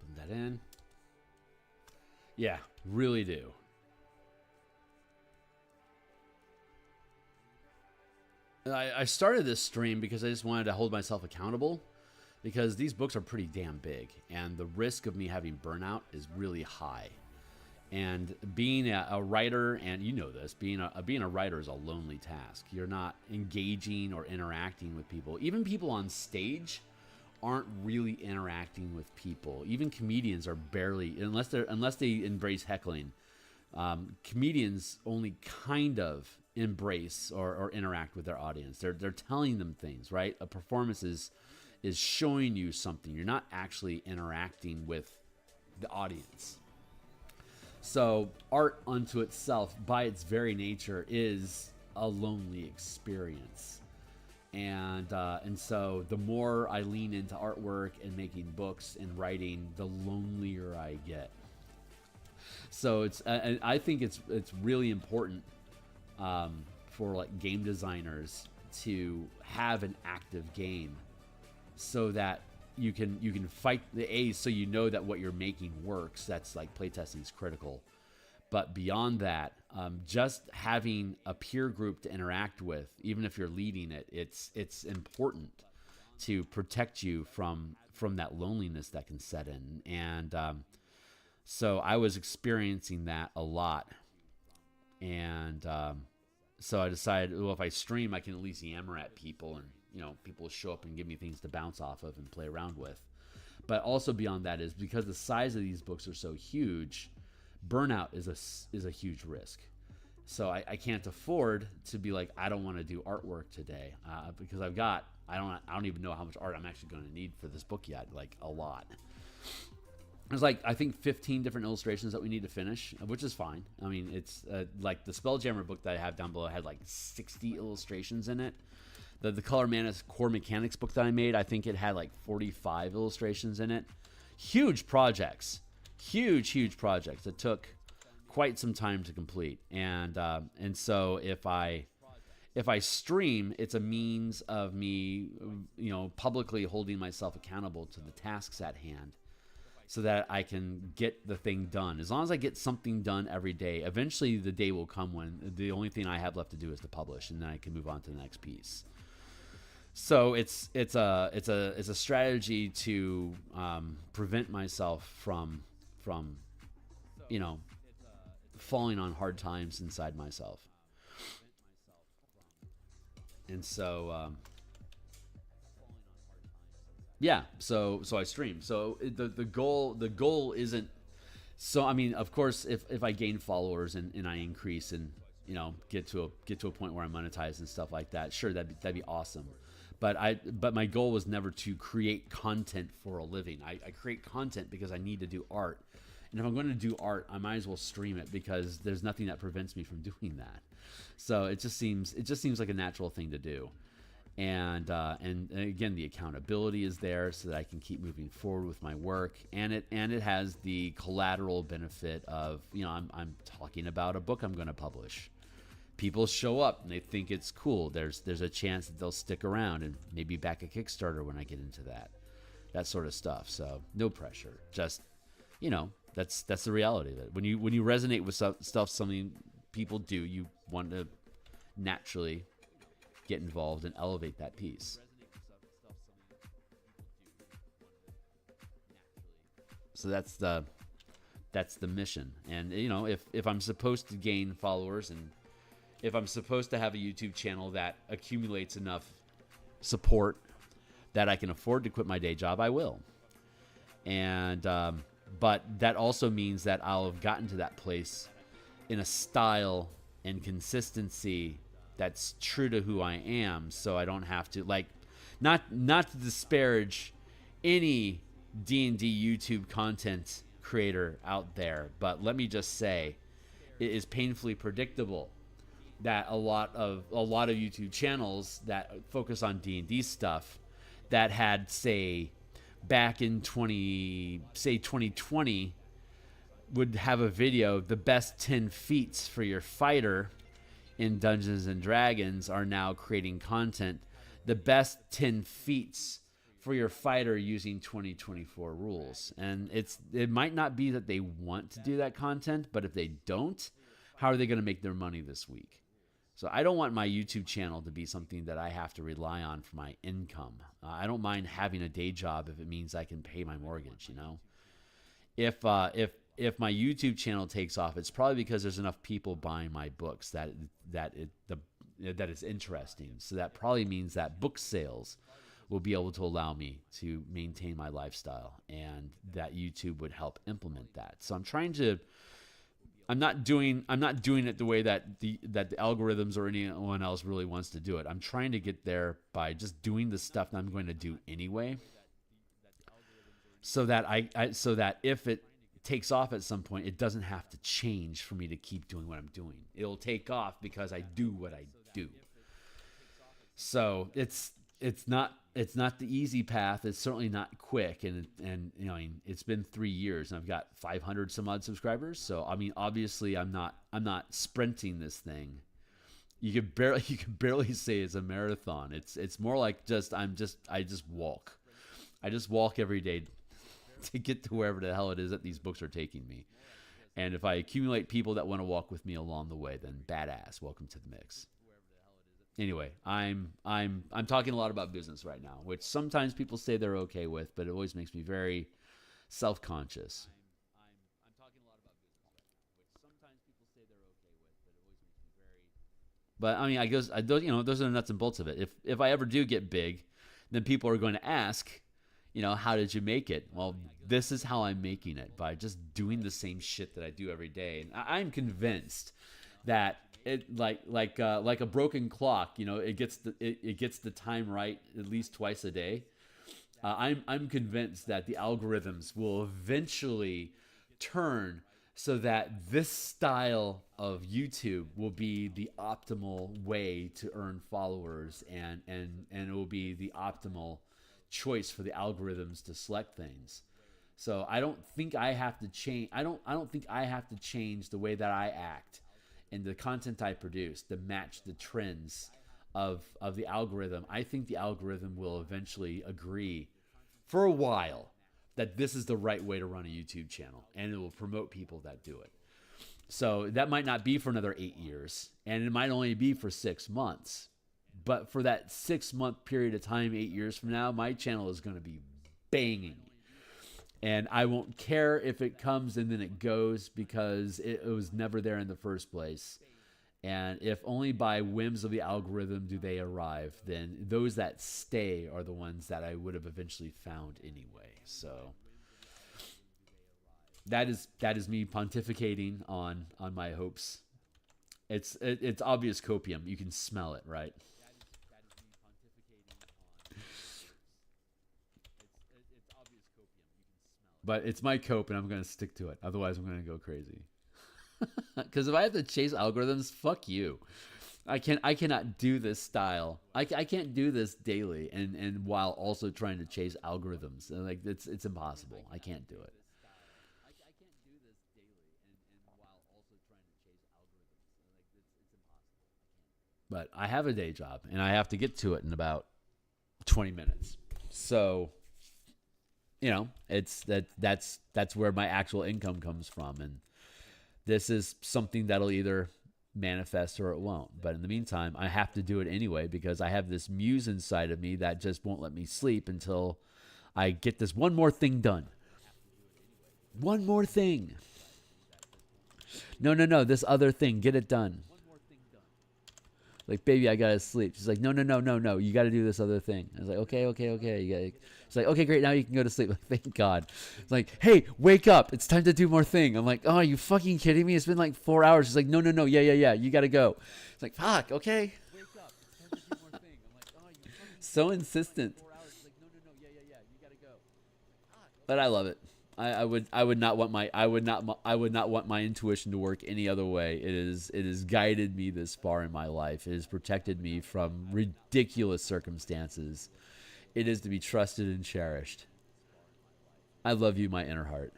Put that in. Yeah, really do. I started this stream because I just wanted to hold myself accountable, because these books are pretty damn big, and the risk of me having burnout is really high. And being a writer, and you know this, being a writer is a lonely task. You're not engaging or interacting with people. Even people on stage aren't really interacting with people. Even comedians are barely, unless they embrace heckling. Comedians only kind of embrace or interact with their audience. They're telling them things, right? A performance is showing you something. You're not actually interacting with the audience. So art unto itself, by its very nature, is a lonely experience. And so the more I lean into artwork and making books and writing, the lonelier I get. So it's I think it's really important for like game designers to have an active game, so that you can fight the A's, so you know that what you're making works. That's like playtesting is critical. But beyond that, just having a peer group to interact with, even if you're leading it, it's important to protect you from that loneliness that can set in. And so I was experiencing that a lot. And so I decided, well, if I stream, I can at least yammer at people, and people will show up and give me things to bounce off of and play around with. But also beyond that is because the size of these books are so huge, burnout is a huge risk. So I can't afford to be like, I don't want to do artwork today, because I don't even know how much art I'm actually going to need for this book yet. Like, a lot. There's like, I think 15 different illustrations that we need to finish, which is fine. I mean, it's like the Spelljammer book that I have down below had like 60 illustrations in it. The Color Manus Core Mechanics book that I made, I think it had like 45 illustrations in it. Huge projects. Huge projects that took quite some time to complete. And so if I stream, it's a means of me, publicly holding myself accountable to the tasks at hand, so that I can get the thing done. As long as I get something done every day, eventually the day will come when the only thing I have left to do is to publish, and then I can move on to the next piece. So it's a strategy to prevent myself from falling on hard times inside myself. And so so I stream. So the goal isn't, so I mean, of course, if I gain followers and I increase and get to a point where I monetize and stuff like that, sure, that'd be awesome. But my goal was never to create content for a living. I create content because I need to do art. And if I'm going to do art, I might as well stream it, because there's nothing that prevents me from doing that. So it just seems like a natural thing to do. And again, the accountability is there so that I can keep moving forward with my work. And it has the collateral benefit of, I'm talking about a book I'm going to publish. People show up and they think it's cool. There's a chance that they'll stick around and maybe back a Kickstarter when I get into that sort of stuff. So no pressure. Just, that's the reality of it. When you resonate with stuff something people do, you want to naturally get involved and elevate that piece. So that's the mission. And if I'm supposed to gain followers, and if I'm supposed to have a YouTube channel that accumulates enough support that I can afford to quit my day job, I will. And but that also means that I'll have gotten to that place in a style and consistency that's true to who I am, so I don't have to, like, not to disparage any D&D YouTube content creator out there, but let me just say, it is painfully predictable that a lot of YouTube channels that focus on D&D stuff that had, say, back in 2020 would have a video, the best 10 feats for your fighter in Dungeons and Dragons are now creating content. The best 10 feats for your fighter using 2024 rules. And it might not be that they want to do that content, but if they don't, how are they going to make their money this week? So I don't want my YouTube channel to be something that I have to rely on for my income. I don't mind having a day job if it means I can pay my mortgage, you know? If my YouTube channel takes off, it's probably because there's enough people buying my books that it's interesting. So that probably means that book sales will be able to allow me to maintain my lifestyle, and that YouTube would help implement that. So I'm not doing it the way that the algorithms or anyone else really wants to do it. I'm trying to get there by just doing the stuff that I'm going to do anyway, so that so that if it takes off at some point, it doesn't have to change for me to keep doing what I'm doing. It'll take off because I do what I do. So it's not the easy path. It's certainly not quick, and you know, I mean, it's been 3 years and I've got 500 some odd subscribers. So I mean, obviously I'm not sprinting this thing. You could barely say it's a marathon. It's more like I just walk. I just walk every day to get to wherever the hell it is that these books are taking me. And if I accumulate people that want to walk with me along the way, then badass. Welcome to the mix. Anyway, I'm talking a lot about business right now, which sometimes people say they're okay with, but it always makes me very self-conscious. But I mean, those are the nuts and bolts of it. If I ever do get big, then people are going to ask, you know, how did you make it? Well, this is how I'm making it, by just doing the same shit that I do every day. And I'm convinced that it like a broken clock, you know, it gets the time right at least twice a day. I'm convinced that the algorithms will eventually turn so that this style of YouTube will be the optimal way to earn followers, and it will be the optimal choice for the algorithms to select things. So I don't think I have to change. I don't think I have to change the way that I act and the content I produce to match the trends of the algorithm. I think the algorithm will eventually agree for a while that this is the right way to run a YouTube channel, and it will promote people that do it. So that might not be for another 8 years, and it might only be for 6 months. But for that 6-month period of time, 8 years from now, my channel is going to be banging. And I won't care if it comes and then it goes, because it was never there in the first place. And if only by whims of the algorithm do they arrive, then those that stay are the ones that I would have eventually found anyway. So that is me pontificating on my hopes. It's obvious copium. You can smell it, right? But it's my cope, and I'm going to stick to it. Otherwise, I'm going to go crazy. Because if I have to chase algorithms, fuck you. I cannot do this style. I can't do this daily and while also trying to chase algorithms. And like it's impossible. I can't do it. But I have a day job, and I have to get to it in about 20 minutes. So, you know, that's where my actual income comes from, and this is something that'll either manifest or it won't. But in the meantime, I have to do it anyway, because I have this muse inside of me that just won't let me sleep until I get this one more thing done. One more thing. No, this other thing, get it done. Like, baby, I gotta sleep. She's like, no, you gotta do this other thing. I was like, okay. She's like, okay, great, now you can go to sleep. Like, thank God. It's like, hey, wake up. It's time to do more thing. I'm like, oh, are you fucking kidding me? It's been like 4 hours. She's like, no, yeah, you gotta go. It's like, fuck, okay. Wake up. It's time to do more thing. I'm like, oh, you so insistent. But I love it. I would not want my I would not want my intuition to work any other way. It has guided me this far in my life. It has protected me from ridiculous circumstances. It is to be trusted and cherished. I love you, my inner heart.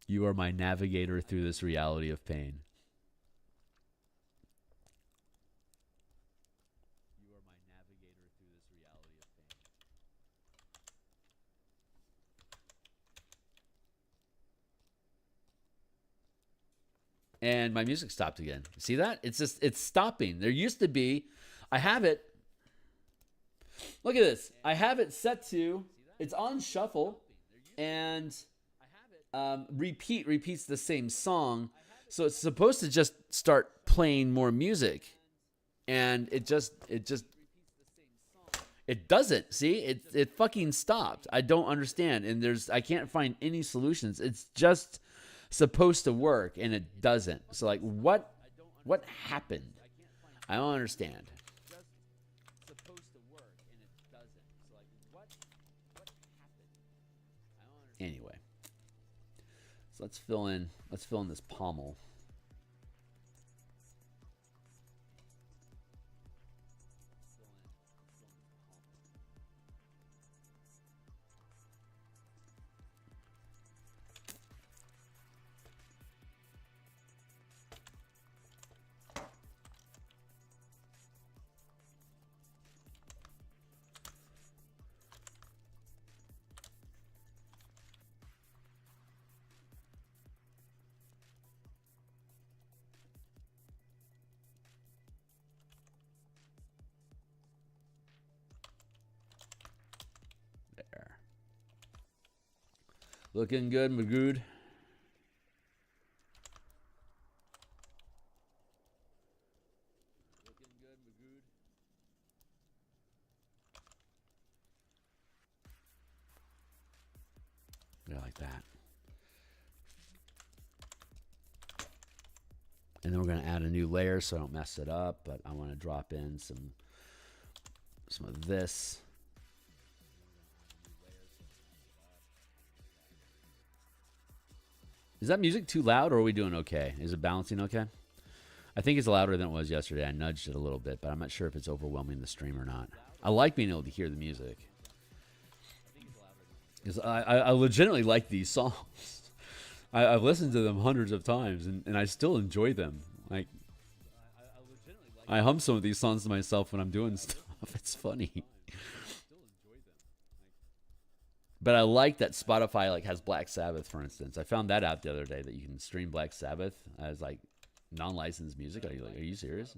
You are my navigator through this reality of pain. And my music stopped again. See that? It's just, it's stopping. There used to be, I have it. Look at this. I have it set to, it's on shuffle, and repeats the same song. So it's supposed to just start playing more music. And it doesn't. See? It fucking stopped. I don't understand. And I can't find any solutions. It's just supposed to work, and it doesn't. So like, what happened? I don't understand. Anyway, so let's fill in this pommel. Looking good, Magoo. Yeah, like that. And then we're going to add a new layer so I don't mess it up, but I want to drop in some of this. Is that music too loud, or are we doing okay? Is it balancing okay? I think it's louder than it was yesterday. I nudged it a little bit, but I'm not sure if it's overwhelming the stream or not. I like being able to hear the music. Because I legitimately like these songs. I've listened to them hundreds of times, and I still enjoy them. Like, I hum some of these songs to myself when I'm doing stuff. It's funny. But I like that Spotify like has Black Sabbath, for instance. I found that out the other day, that you can stream Black Sabbath as like non-licensed music. Are you serious?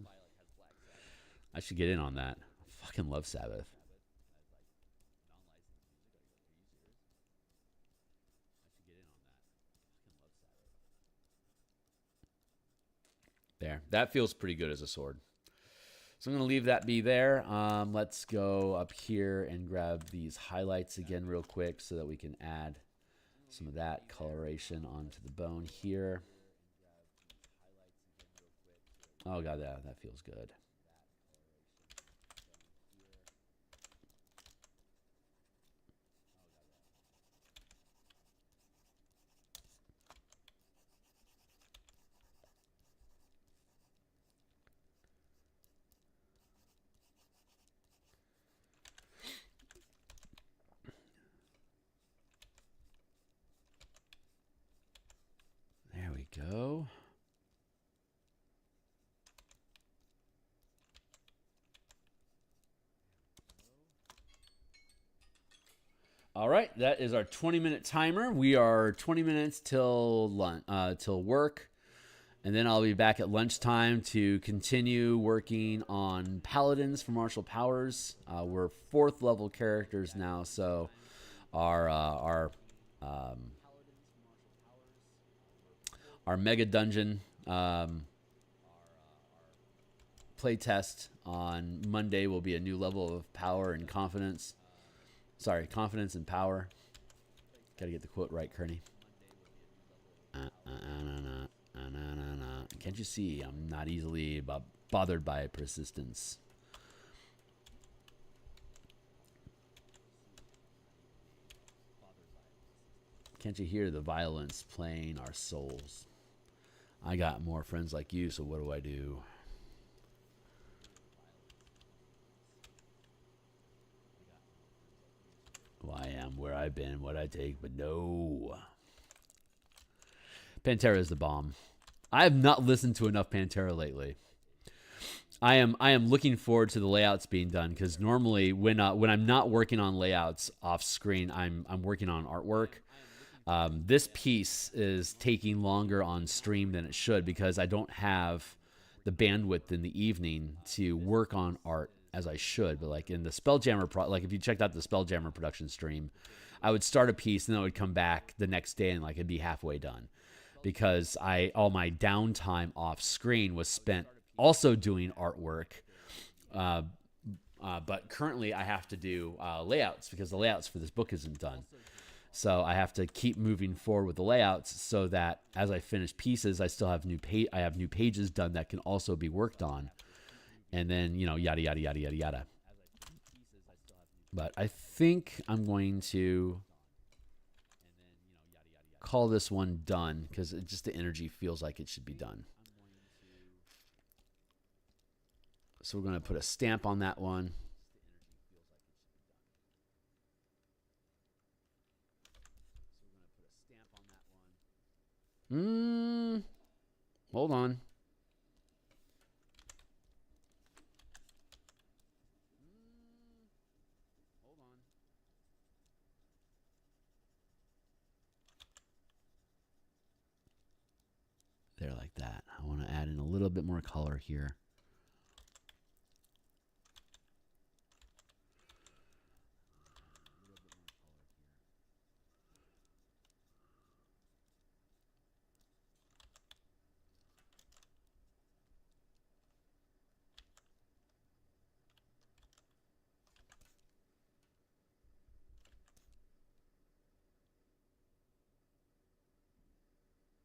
I should get in on that. I fucking love Sabbath. There. That feels pretty good as a sword. So I'm going to leave that be there. Let's go up here and grab these highlights again real quick so that we can add some of that coloration onto the bone here. Oh, God, that feels good. Go. All right, that is our 20-minute timer. We are 20 minutes till lunch, till work, and then I'll be back at lunchtime to continue working on paladins for martial powers. We're 4th level characters now, so our mega dungeon playtest on Monday will be a new level of power and confidence. Sorry, confidence and power. Got to get the quote right, Kearney. Can't you see I'm not easily bothered by persistence? Can't you hear the violence playing our souls? I got more friends like you, so what do I do? Well, I am where I've been, what I take, but no. Pantera is the bomb. I have not listened to enough Pantera lately. I am looking forward to the layouts being done, because normally when I'm not working on layouts off screen, I'm working on artwork. This piece is taking longer on stream than it should, because I don't have the bandwidth in the evening to work on art as I should. But like in the Spelljammer, like if you checked out the Spelljammer production stream, I would start a piece and then I would come back the next day and like it'd be halfway done, because all my downtime off screen was spent also doing artwork. But currently I have to do layouts, because the layouts for this book isn't done. So I have to keep moving forward with the layouts, so that as I finish pieces, I still have new pages done that can also be worked on, and then yada yada yada yada yada. But I think I'm going to call this one done, because just the energy feels like it should be done. So we're going to put a stamp on that one. Hold on. There, like that. I want to add in a little bit more color here.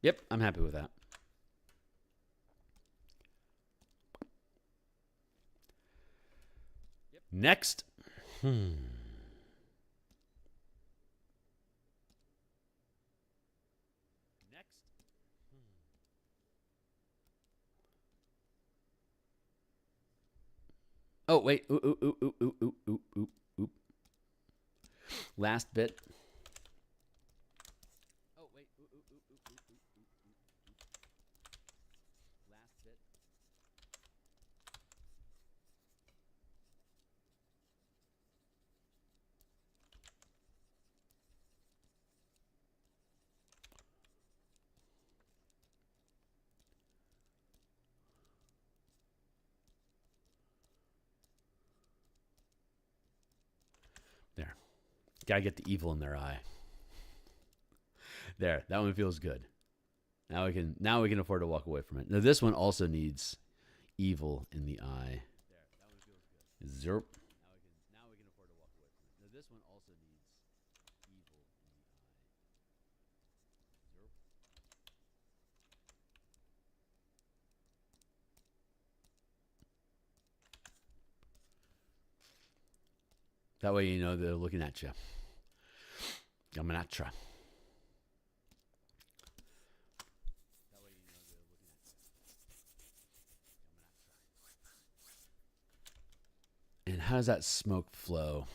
Yep, I'm happy with that. Next. Oh, wait. Oop. Last bit. There. Gotta get the evil in their eye. There. That one feels good. Now we can afford to walk away from it. Now this one also needs evil in the eye. Zerp. That way you know they're looking at you. Coming at you. And how does that smoke flow?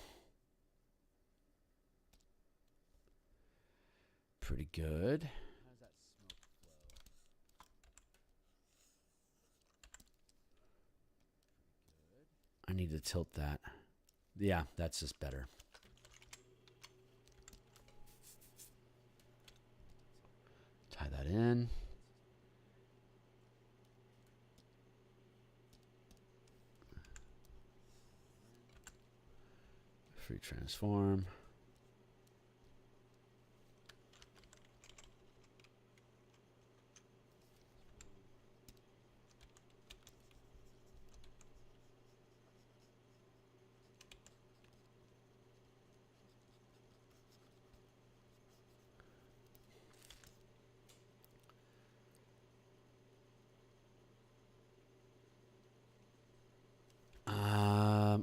Pretty good. I need to tilt that. Yeah, that's just better. Tie that in. Free transform.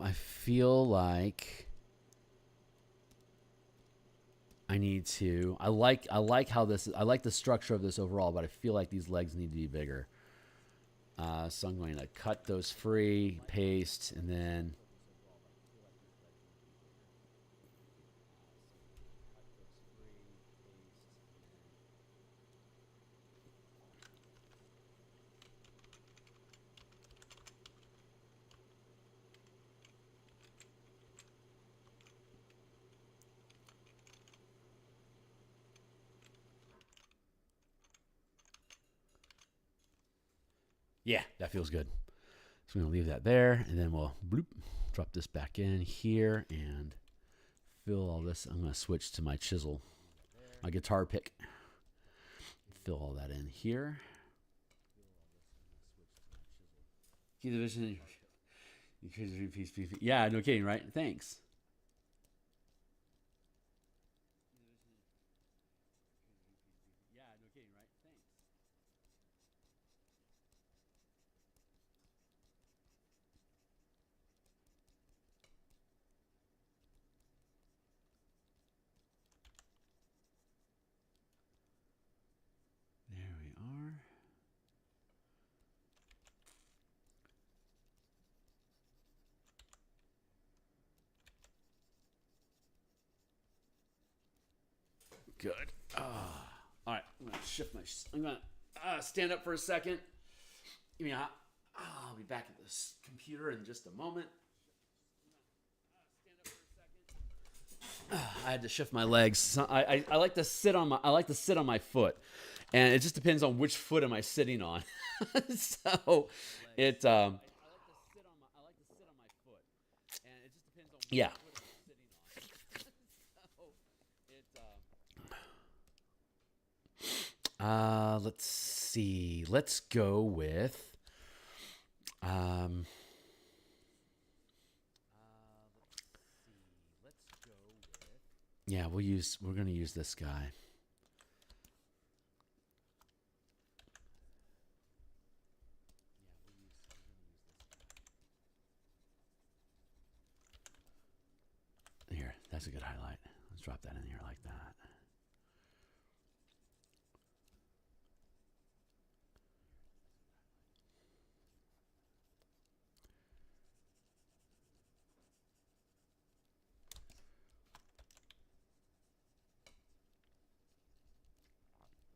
I feel like I need to. I like how this. I like the structure of this overall, but I feel like these legs need to be bigger. So I'm going to cut those free, paste, and then. Yeah, that feels good. So I'm going to leave that there, and then we'll bloop, drop this back in here and fill all this. I'm going to switch to my chisel, my guitar pick. Fill all that in here. Key division. Yeah, no kidding, right? Thanks. There we are. Good. All right, I'm gonna shift my. I'm gonna stand up for a second. Give me a. I'll be back at this computer in just a moment. I had to shift my legs. So I like to sit on my foot, and it just depends on which foot am I sitting on. So it yeah. Let's see. Let's go with yeah, we're gonna use this guy. Here, that's a good highlight. Let's drop that in here like that.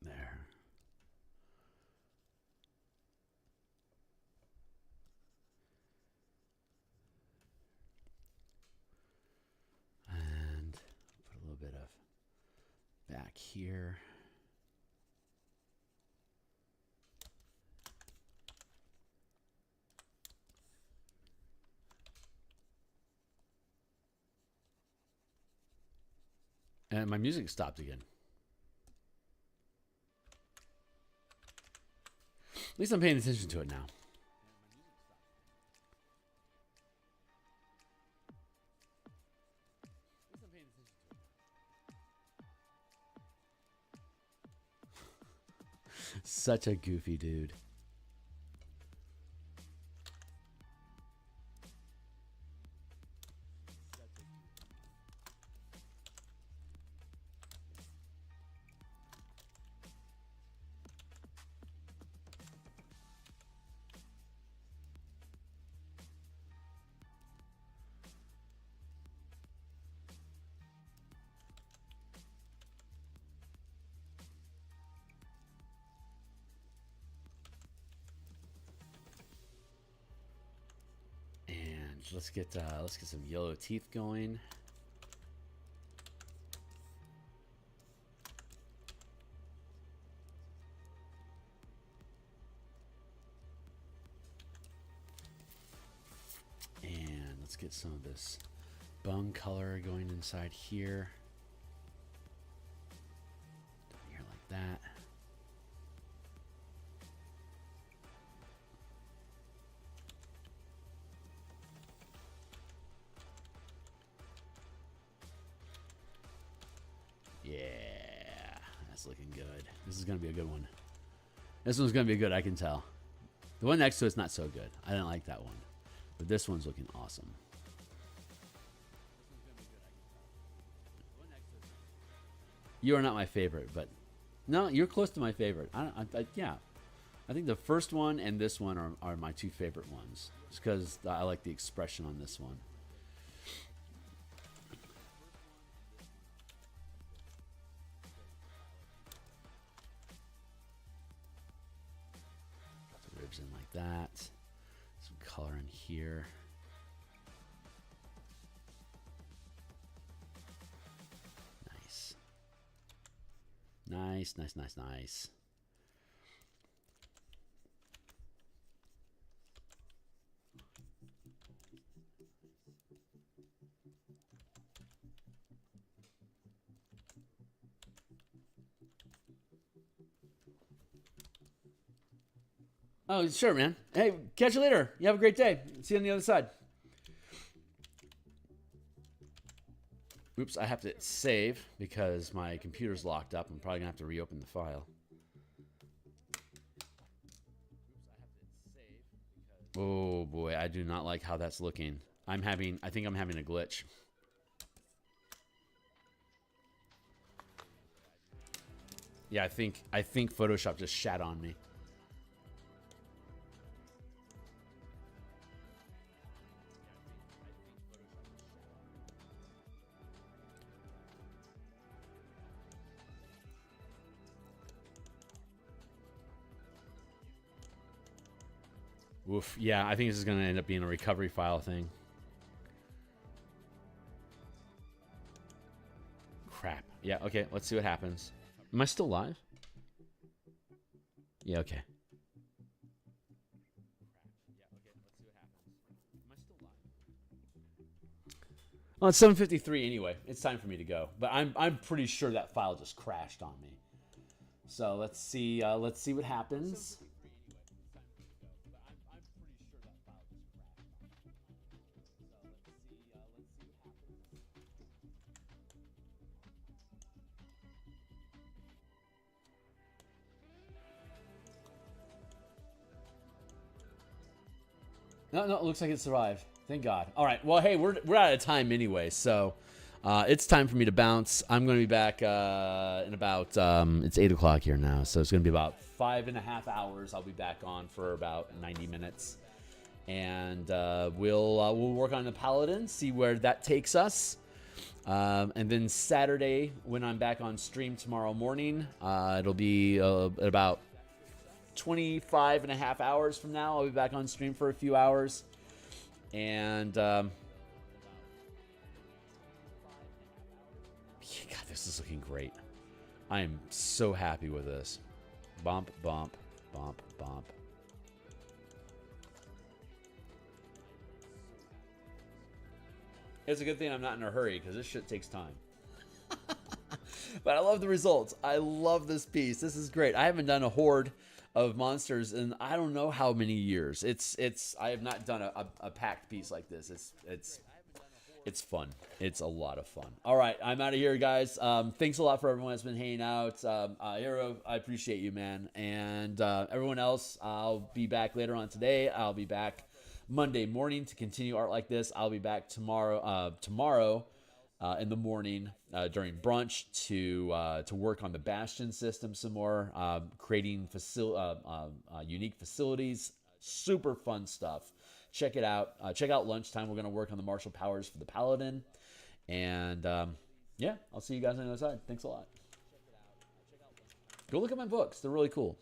There. And put a little bit of back here. And my music stopped again. At least I'm paying attention to it now. Such a goofy dude. Let's get some yellow teeth going. And let's get some of this bone color going inside here. Down here like that. Yeah, that's looking good. This is going to be a good one. This one's going to be good, I can tell. The one next to it's not so good. I didn't like that one. But this one's looking awesome. You are not my favorite, but no, you're close to my favorite. Yeah. I think the first one and this one are my two favorite ones. Just because I like the expression on this one. Got the ribs in like that. Some color in here. Nice. Nice, nice, nice, nice. Oh, sure, man. Hey, catch you later. You have a great day. See you on the other side. Oops, I have to save because my computer's locked up. I'm probably going to have to reopen the file. Oh, boy. I do not like how that's looking. I think I'm having a glitch. Yeah, I think Photoshop just shat on me. Oof. Yeah, I think this is going to end up being a recovery file thing. Crap. Yeah, okay. Let's see what happens. Am I still live? Yeah, okay. Well, it's 7:53 anyway. It's time for me to go. But I'm pretty sure that file just crashed on me. So let's see what happens. No, it looks like it survived. Thank God. All right. Well, hey, we're out of time anyway, so it's time for me to bounce. I'm going to be back in about it's 8 o'clock here now, so it's going to be about 5.5 hours. I'll be back on for about 90 minutes, and we'll work on the Paladin, see where that takes us. And then Saturday, when I'm back on stream tomorrow morning, it'll be about 25.5 hours from now. I'll be back on stream for a few hours. And God, this is looking great. I am so happy with this. Bump, bump, bump, bump. It's a good thing I'm not in a hurry because this shit takes time. But I love the results. I love this piece. This is great. I haven't done a horde of monsters in I don't know how many years. I have not done a packed piece like this. It's fun. It's a lot of fun. All right, I'm out of here, guys. Thanks a lot for everyone that's been hanging out. Hero, I appreciate you, man. And everyone else, I'll be back later on today. I'll be back Monday morning to continue art like this. I'll be back tomorrow. In the morning during brunch to work on the Bastion system some more, creating unique facilities, super fun stuff. Check it out. Check out lunchtime. We're going to work on the martial powers for the Paladin. And yeah, I'll see you guys on the other side. Thanks a lot. Go look at my books. They're really cool.